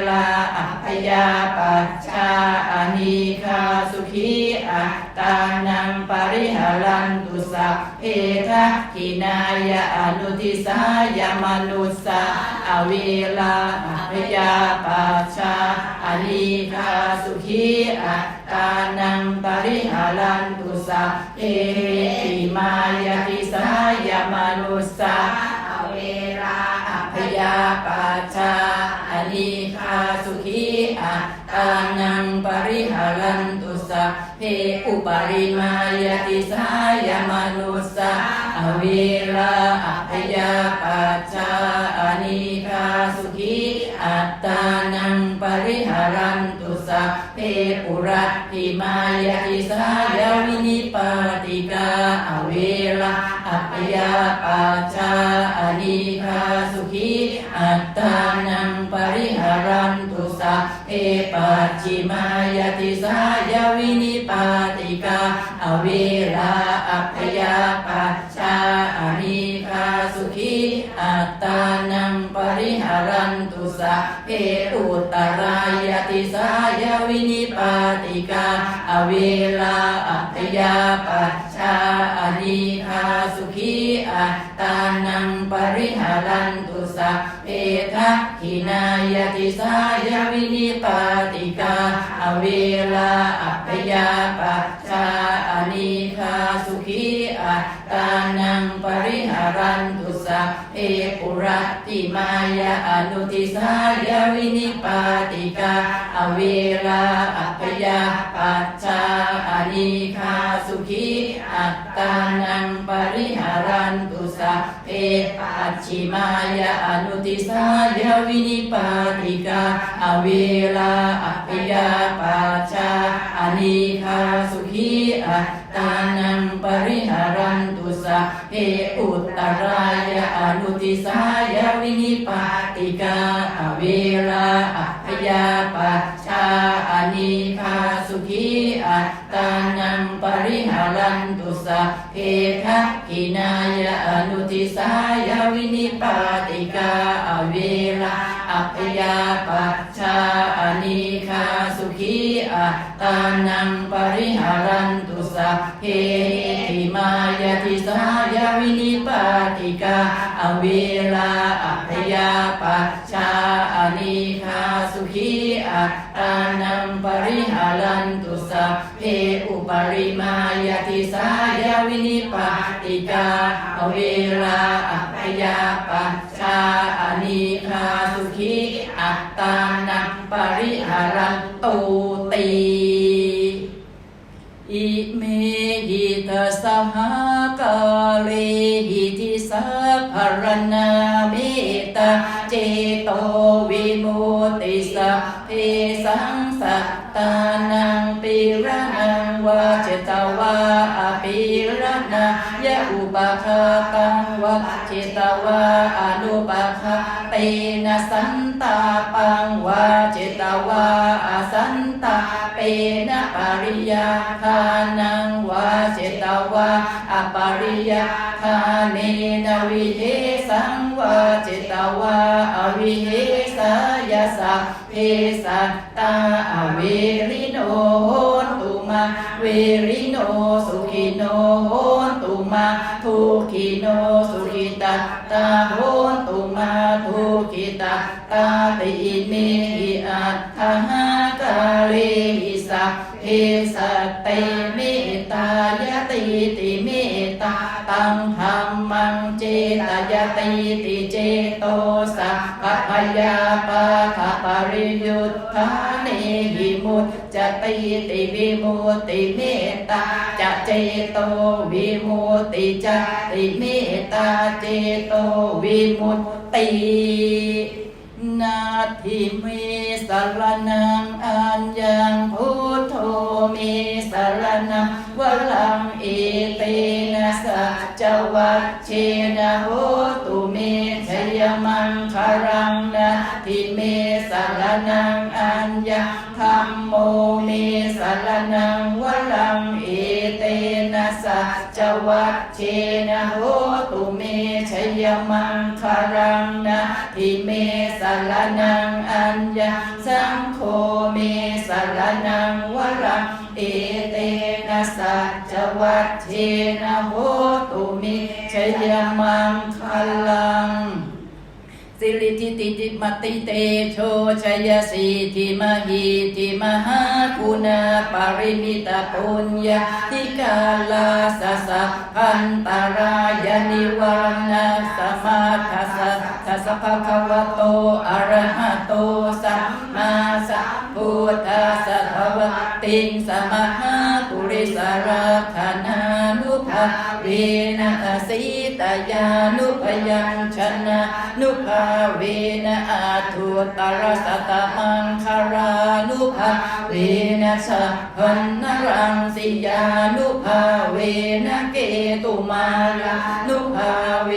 ลาอัพยาปัชชาอานิคาสุขีอัตตานังปริหารันตุสัพเพทักขินายาอนุติสายมนุสสาอเวลาอัพยาปัชชาอานิคาสุขีอัตตานังปริหารันตุสัพเพติมายติสายมนุสสาอเวลาอัพยาปัชชาอานิคาสุขีอัตตานังปริหารันตุสัพเพอุปาริมายติสายมนุสสาอเวลาอัพยาปัชชาอานิคาสุขีอัตตานังปริหารันตุสัพเพปุรัตถิมายติสายวินิปาติกาอเวลาอัพยาปัชชาอานิคาสุขีอัตตานังปริหารันตุสัพเพปัจฉิมายติสายวินิปาติกาอเวลาอัพยาปัชชาอานิคาสุขีอัตตานังปริหารันตุสัพเพอุตตรายติสายวินิปาติกาอเวลาอัพยาปัชชาอานิคาสุขีอัตตานังปริหารันตุสัพเพทักขินายติสายวินิปาติกาอเวลาอัพยาปัชชาอานิคาสุขีอัตตานังปริหารันตุสัพเพปุรัตถิมายาอนุติสายวินิปาติกาอเวลาอัพยาปัชชาอานิคาสุขีอัตตานังปริหารันตุสัพเพปัจฉิมายาอนุติสายวินิปาติกาอเวลาอัพยาปัชชาอานิคาสุขีอัตตานังปริหารันตุสัพเพอุตตรายาอนุติสายวินิปาติกาอเวลาอัพยาปัชชาอานิคาสุขีอัตตานังปริหารันตุสัพเพทักขินายาอนุติสายวินิปาติกาอเวลาอัพยาปัชชาอานิคาสุขีอัตตานังปริหารันตุสัพเพติมายติสายวินิปาติกาอเวลาอัพยาปัชชาอานิคาสุขีอัตตานังปริหารันตุสัพเพอุปาริมายติสายวินิปาติกาอเวลาอัพยาปัชชาอานิคาสุขีอัตตานังปริหารันตุติอิเมหิตสหกาเลหิติสัพพรณาเมตตาเจโตวิมุต ติสัพเพสังสัตตานังปิระนังวาเจตวาอปิระนังยะอุปคาตังวาเจตวาอนุปคาเตนะสันตาปังวาเจตวาอสันตาเปนะปริยาคานังวาเจตวาอปริยาคาเนนะวิเหสังวาเจตวาอวิเหสายาสัพเพสัตตาอเวริโนโหนตุมาเวริโนสุขิโนโหนตุมาทุขิโนสุขิตัตตาโหนตุมาทุขิตัตตาติเมหิอัตถหากาเลหิสัพเพสัตเตเมตตายติติเมตตาตังธัมมังเจตยติติเจโตสัพพยาปะทะปริยุทธาเนหิมุตจติติวิมุตติเมตตาจะเจโตวิมุตติจติเมตตาเจโตวิมุตตินาทิเมสรนังอัญญังพุทโธเมสรนังวลังเอเตนะสัจวัชเชนะโหตุเมชยมังคารังนาทิเมสรนังอัญญังธัมโมเมสรนังวลังเอเตนะสัจวัชเชนะโหตุเมชยมังคารังนาทิเมสรนังอัญญังสังโฆเมสรนังวรังเอเตนะสัจวัชเชนะโหตุเมชยมังคลังสิริทิติติมติเตโชชยสีทิมหิทิมหาคุณาปริมิตปุญญาธิกาลาสสะพันตรายนิวรณัสสมาทัสสะทัสสะภะคะวะโตอะระหะโตสัมมาสัมพุทธัสสะภะวะติงสมหาปุริสราคานานุภาเวนะสีตยานุพยังชนะนุภาเวนะอาทุตรสัตมังคารานุภาเวนะสัพพันนรังสิยานุภาเวนะเกตุมาลานุภาเว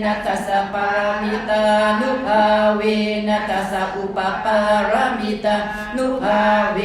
นะตัสสะปามิตานุภาเวนะตัสสะอุปปารมิตานุภาเว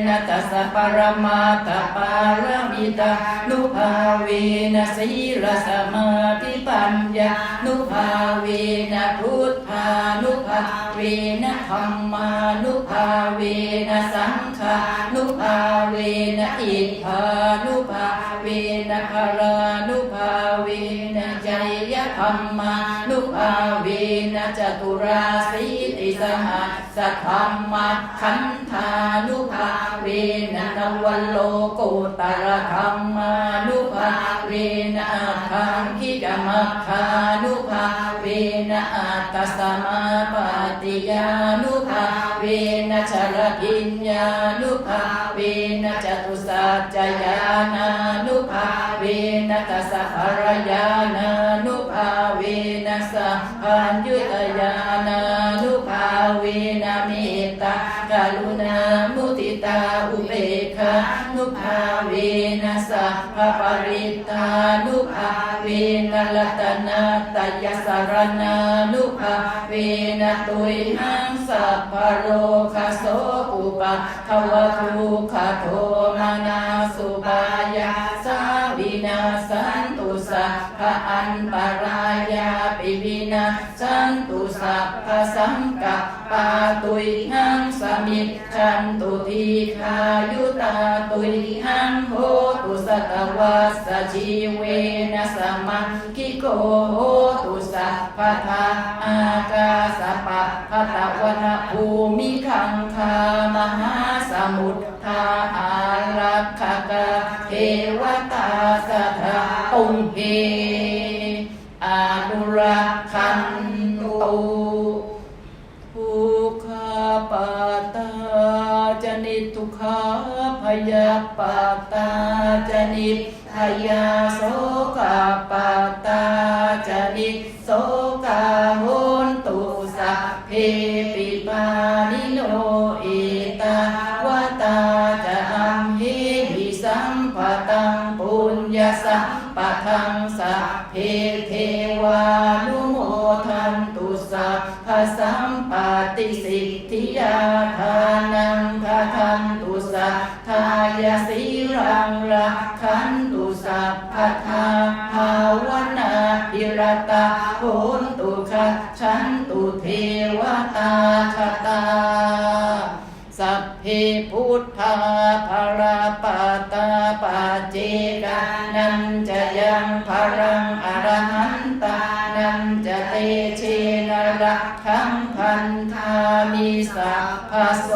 นะตัสสะปรมาตถปารมิตานุภาเวนะสีลสมาธิปัญญานุภาเวนะพุทธานุภาเวนะธัมมานุภาเวนะสังฆานุภาเวนะอิทธานุภาเวนะคารานุภาเวนะใจยธัมมานุภาเวนะจตุราสีติสหัสสะธัมมาขันธานุภาเวนะนวโลกุตรธัมมานุภาเวนะอัฏฐังคิกมัคคานุภาเวนะอัตตสมาปฏิญานุภาเวนะชรกิญญานุภาเวนะจตุสัจจญาณานุภาเวนะตัสสะภรญาณานุภาเวนะสัพพัญญุตญาณานุภาเวนะเมตตากรุณามุทิตาอุเบกขานุภาเวนะสัพพปริตานุภาเวนะรัตนาตยสรณานุภาเวนะตุยหังสัพพโรคโสอุปะทวทุกขโทมานาสุปายาสาวินาสันตุสัพพะอันปรายาปิวินาสันตุสัพพะสังกัปปาตุยหังสมิจฉันตุทีคายุตาตุยหังโหตุสัตวัสสชีเวนะสัมมังคิโกโหตุสัพพะทาอากาสปะพะตะวนะภูมิขังคามหาสมุทธาอารักขกะเทวตาสัทธาตุงเฮอนุรักขันตุทุกขปัตตาจนิทุกขพยาปัตตาจนิพยาโสกปัตตาจนิโสกาโหนตุสัพเพปิปานิโน เพเทวานุโมทันตุสัพพสัมปติสิทธิยาทานังคทันตุสัพทายาสีรังรักขันตุสัพพทาภาวนาภิรตาโหนตุขัจฉันตุเทวตาคตาสัพเพพุทธาภราปาตาปาเจกานันจะยังภรังอรหันตานันจะเตเชนรักขังพันธามิสัพพโส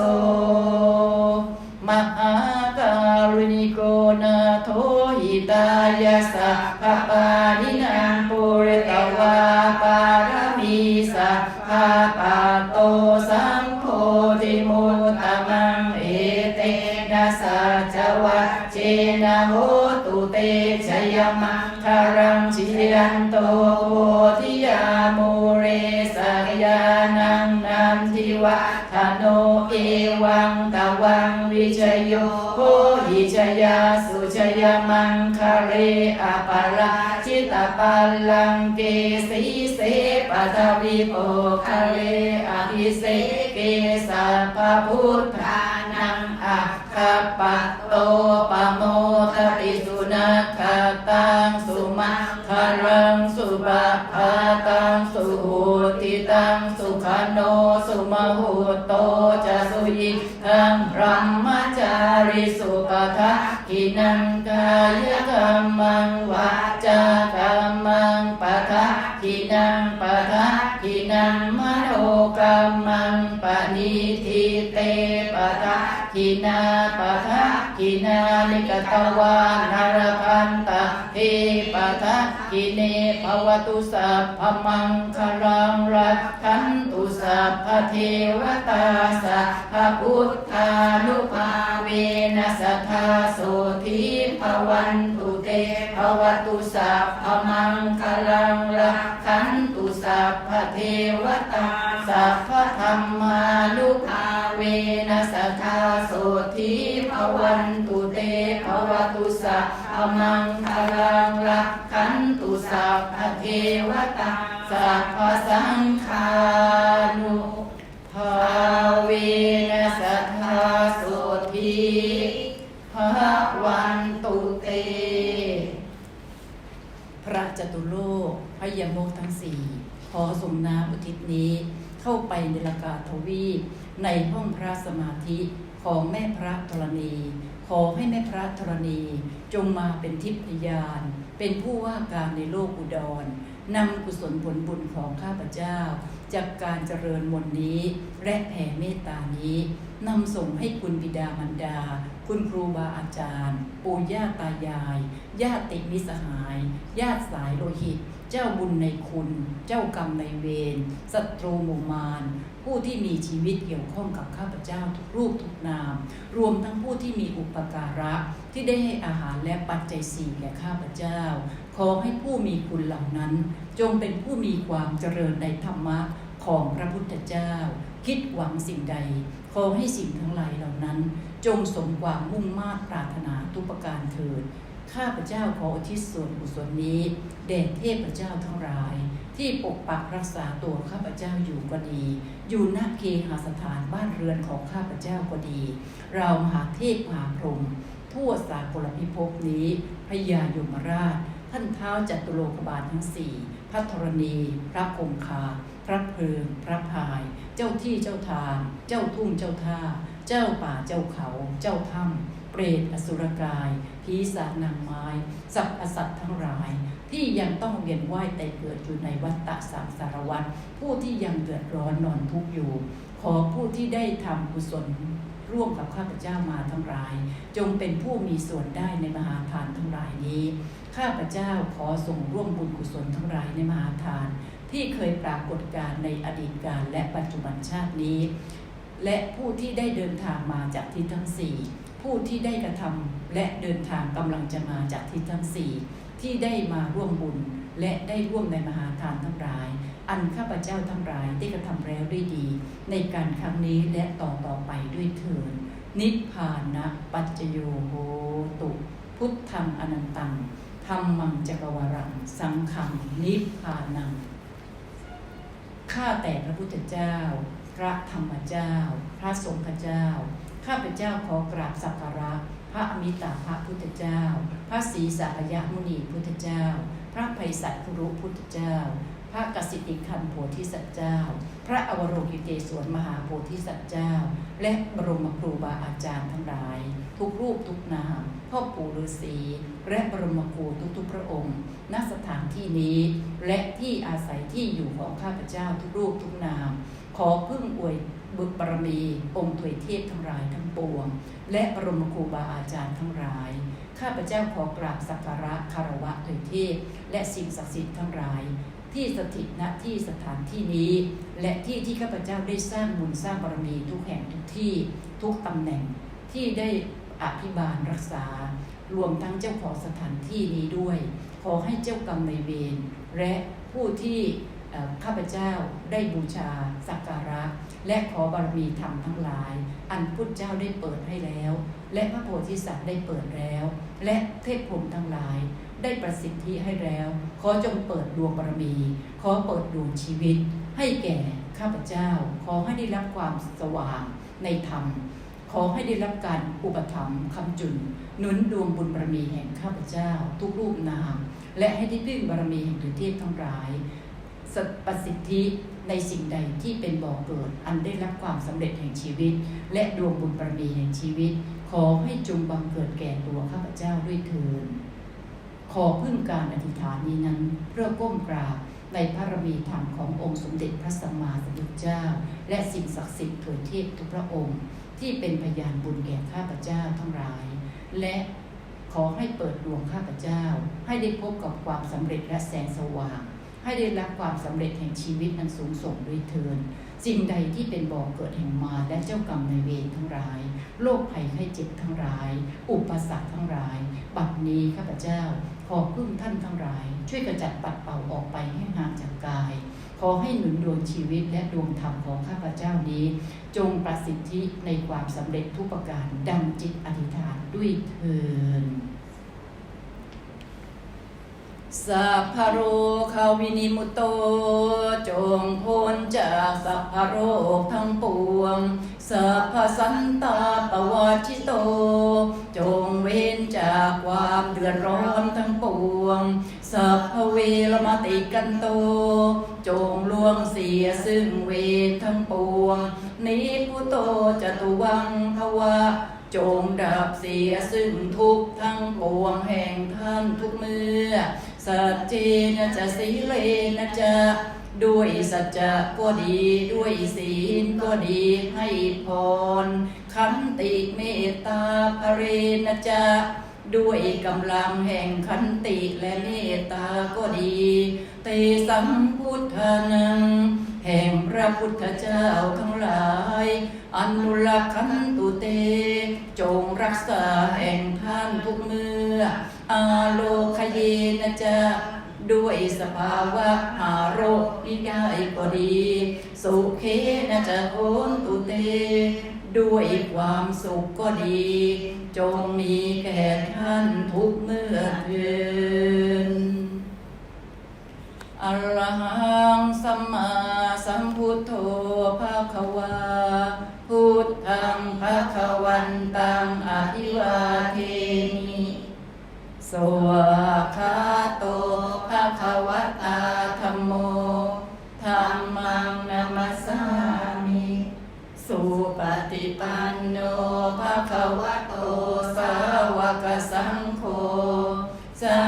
มหาการุณิโกนาโทหิตายาสัพพปานินังปุริตวาปารมีสัพพปาโตสัมโพธิมุตตมังเอเตนะสัจวัจเจนะโหตุเตชยมังคารังชิยันโตโพธิยามูเรสักยานังนันทิวะทโนเอวังตวังวิชโยโหหิชยาสุชยมังคาเรอปาราชิตาปัลลังเกสีเสปัทวิโปคาเรอภิเสเกสัพพพุทธานังอะคัปปะโตปะโมทปิสุนัขขตังสุมังคารังสุปะภาตังสุหุติตังสุขโนสุมหุโตจะสุยิทังพรหมจาริสุปทักขินังกายกัมมังวาจากัมมังปทักขินังปทักขินังมโนกัมมังปณิทิเตปทักขินาปทักขินานิกตวานารพันตะเทปทักขิเนภวตุสัพพมังคารังรักขันตุสัพพเทวตาสัพพพุทธานุภาเวนัสทธาโสทิภวันตุเตภวตุสัพพมังคารังรักขันตุสัพพเทวตาสัพพธัมมานุภาเวนัสทธาโสทิภวันตุเตภวตุสัพพมังคารังรักขันตุสัพพเทวตาสัพพสังฆานุภาเวนัสทธาโสทิภวันตุเตพระจตุโลกพยโมกข์ทั้งสี่ขอส่งน้ำอุทิศนี้เข้าไปในลกาทวีปในห้องพระสมาธิของแม่พระธรณีขอให้แม่พระธรณีจงมาเป็นทิพยานเป็นผู้ว่าการในโลกอุดรนำกุศลผลบุญของข้าพเจ้าจากการเจริญมนต์นี้และแผ่เมตตานี้นำส่งให้คุณบิดามารดาคุณครูบาอาจารย์ปู่ย่าตายายญาติมิตรสหายญาติสายโลหิตเจ้าบุญในคุณเจ้ากรรมในเวรศัตรูหมู่มารผู้ที่มีชีวิตเกี่ยวข้องกับข้าพเจ้าทุกรูปทุกนามรวมทั้งผู้ที่มีอุปการะที่ได้ให้อาหารและปัจจัยสี่แก่ข้าพเจ้าขอให้ผู้มีคุณเหล่านั้นจงเป็นผู้มีความเจริญในธรรมะของพระพุทธเจ้าคิดหวังสิ่งใดขอให้สิ่งทั้งหลายเหล่านั้นจงสมความมุ่งมา่ปรารถนาทุกประการเถิดข้าพเจ้าขออุทิศส่วนกุศลนี้แด่เทพเจ้าทั้งหลายที่ปกปักรักษาตัวข้าพเจ้าอยู่ก็ดีอยู่ณเคหสถานบ้านเรือนของข้าพเจ้าก็ดีเรามหาเทพมหาพรหมทั่วสากลพิภพนี้พญายมราชท่านเท้าจัตุโลกบาลทั้งสี่พระธรณีพระคงคาพระเพลิงพระพาย เจ้าที่เจ้าทางเจ้าทุ่งเจ้าท่าเจ้าป่าเจ้าเขาเจ้าถ้ำเปรตอสุรกายผีสางนางไม้สรรพสัตว์ทั้งหลายที่ยังต้องเวียนว่ายแต่เกิดอยู่ในวัฏฏะสังสารวัฏผู้ที่ยังเดือดร้อนนอนทุกข์อยู่ขอผู้ที่ได้ทำกุศลร่วมกับข้าพเจ้ามาทั้งหลายจงเป็นผู้มีส่วนได้ในมหาทานทั้งหลายนี้ข้าพเจ้าขอส่งร่วมบุญกุศลทั้งหลายในมหาทานที่เคยปรากฏการในอดีตกาลและปัจจุบันชาตินี้และผู้ที่ได้เดินทางมาจากทิศทั้งสี่ผู้ที่ได้กระทำและเดินทางกำลังจะมาจากทิศทั้งสี่ที่ได้มาร่วมบุญและได้ร่วมในมหาทานทั้งหลายอันข้าพเจ้าทั้งหลายได้กระทำแล้วด้วยดีในการครั้งนี้และต่อไปด้วยเถิดนิพพานะปัจจโยโหตุพุทธังอนันตังธ ธัมมังจักวรังสังฆังนิพพานังข้าแต่พระพุทธเจ้าพระธรรมเจ้าพระสงฆ์เจ้าข้าพเจ้าขอกราบสักการะพระอมิตาภพุทธเจ้าพระศรีสักยมุนีพุทธเจ้าพระไพศาลคุรุพุทธเจ้าพระกสิติคันโพธิสัตว์เจ้าพระอวโรกิเตศวรมหาโพธิสัตว์เจ้าและบรมครูบาอาจารย์ทั้งหลายทุกรูปทุกนามพ่อปู่ฤาษีและบรมครูทุกพระองค์ณสถานที่นี้และที่อาศัยที่อยู่ของข้าพเจ้าทุกรูปทุกนามขอพึ่งอวยบุญบารมีองค์ถวยเทพทั้งหลายทั้งปวงและบรมครูบาอาจารย์ทั้งหลายข้าพเจ้าขอกราบสักการะคารวะถวยเทพและสิ่งศักดิ์สิทธิ์ทั้งหลายที่สถิตณที่สถานที่นี้และที่ข้าพเจ้าได้สร้างบุญสร้างบารมีทุกแห่งทุกที่ทุกตำแหน่งที่ได้อภิบาลรักษารวมทั้งเจ้าของสถานที่นี้ด้วยขอให้เจ้ากรรมนายเวรและผู้ที่ข้าพเจ้าได้บูชาสักการะและขอบารมีธรรมทั้งหลายอันพุทธเจ้าได้เปิดให้แล้วและพระโพธิสัตว์ได้เปิดแล้วและเทพพรหมทั้งหลายได้ประสิทธิให้แล้วขอจงเปิดดวงบารมีขอเปิดดวงชีวิตให้แก่ข้าพเจ้าขอให้ได้รับความสว่างในธรรมขอให้ได้รับการอุปถัมภ์ค้ำจุนหนุนดวงบุญบารมีแห่งข้าพเจ้าทุกรูปนามและให้ได้พึ่งบารมีแห่งฤทธิเทพทั้งหลายประสิทธิในสิ่งใดที่เป็นบ่อเกิดอันได้รับความสำเร็จแห่งชีวิตและดวงบุญบารมีแห่งชีวิตขอให้จงบังเกิดแก่ตัวข้าพเจ้าด้วยเถิดขอพึ่งการอธิษฐานนี้นั้นเพื่อก้มกราบในพระบารมีธรรมขององค์สมเด็จพระสัมมาสัมพุทธเจ้าและสิ่งศักดิ์สิทธิ์ถวยเทพทุกพระองค์ที่เป็นพยานบุญแก่ข้าพเจ้าทั้งหลายและขอให้เปิดดวงข้าพเจ้าให้ได้พบกับความสำเร็จและแสงสว่างให้ได้รับความสำเร็จแห่งชีวิตนั้นสูงส่งด้วยเถิดสิ่งใดที่เป็นบ่อเกิดแห่งมารและเจ้ากรรมนายเวรทั้งหลายโรคภัยไข้เจ็บทั้งหลายอุปสรรคทั้งหลายบัดนี้ข้าพเจ้าขอพึ่งท่านทั้งหลายช่วยกระจัดปัดเป่าออกไปให้ห่างจากกายขอให้หนุนดวงชีวิตและดวงธรรมของข้าพเจ้านี้จงประสิทธิในความสำเร็จทุกประการดังจิตอธิษฐานด้วยเถิดสัพพโรคาวินิมุตโตจงพ้นจากสัพพโรคทั้งปวงสัพพสันตาปวัชชิโตจงเว้นจากความเดือดร้อนทั้งปวงสัพพเวรมติกันโตจงล่วงเสียซึ่งเวรทั้งปวงนิพุโตจตุวังภวะจงดับเสียซึ่งทุกข์ทั้งปวงแห่งท่านทุกเมื่อสัจเจนะจะสีเลนะจะด้วยสัจจะก็ดีด้วยศีลก็ดีให้พรขันติเมตตาภเรนะจะด้วยกำลังแห่งขันติและเมตตาก็ดีเตสัมพุทธานังแห่งพระพุทธเจ้าทั้งหลายอนุรักขันตุเตจงรักษาแห่งท่านทุกเมื่ออาโลคเยนะจะด้วยสภาวะหาโรคนี้ได้ก็ดีสุเขนะจะโหนตุเตด้วยความสุขก็ดีจงมีแก่ท่านทุกเมื่อเถิดอะระหังสัมมาสัมพุทโธภะคะวาพุทธังภะคะวันตังอะภิวาเทมิสวากขาโตภะคะวะตาธัมโมธัมมังนัมสสามิสุปฏิปันโนภะคะวะโตสาวกสังโฆสัง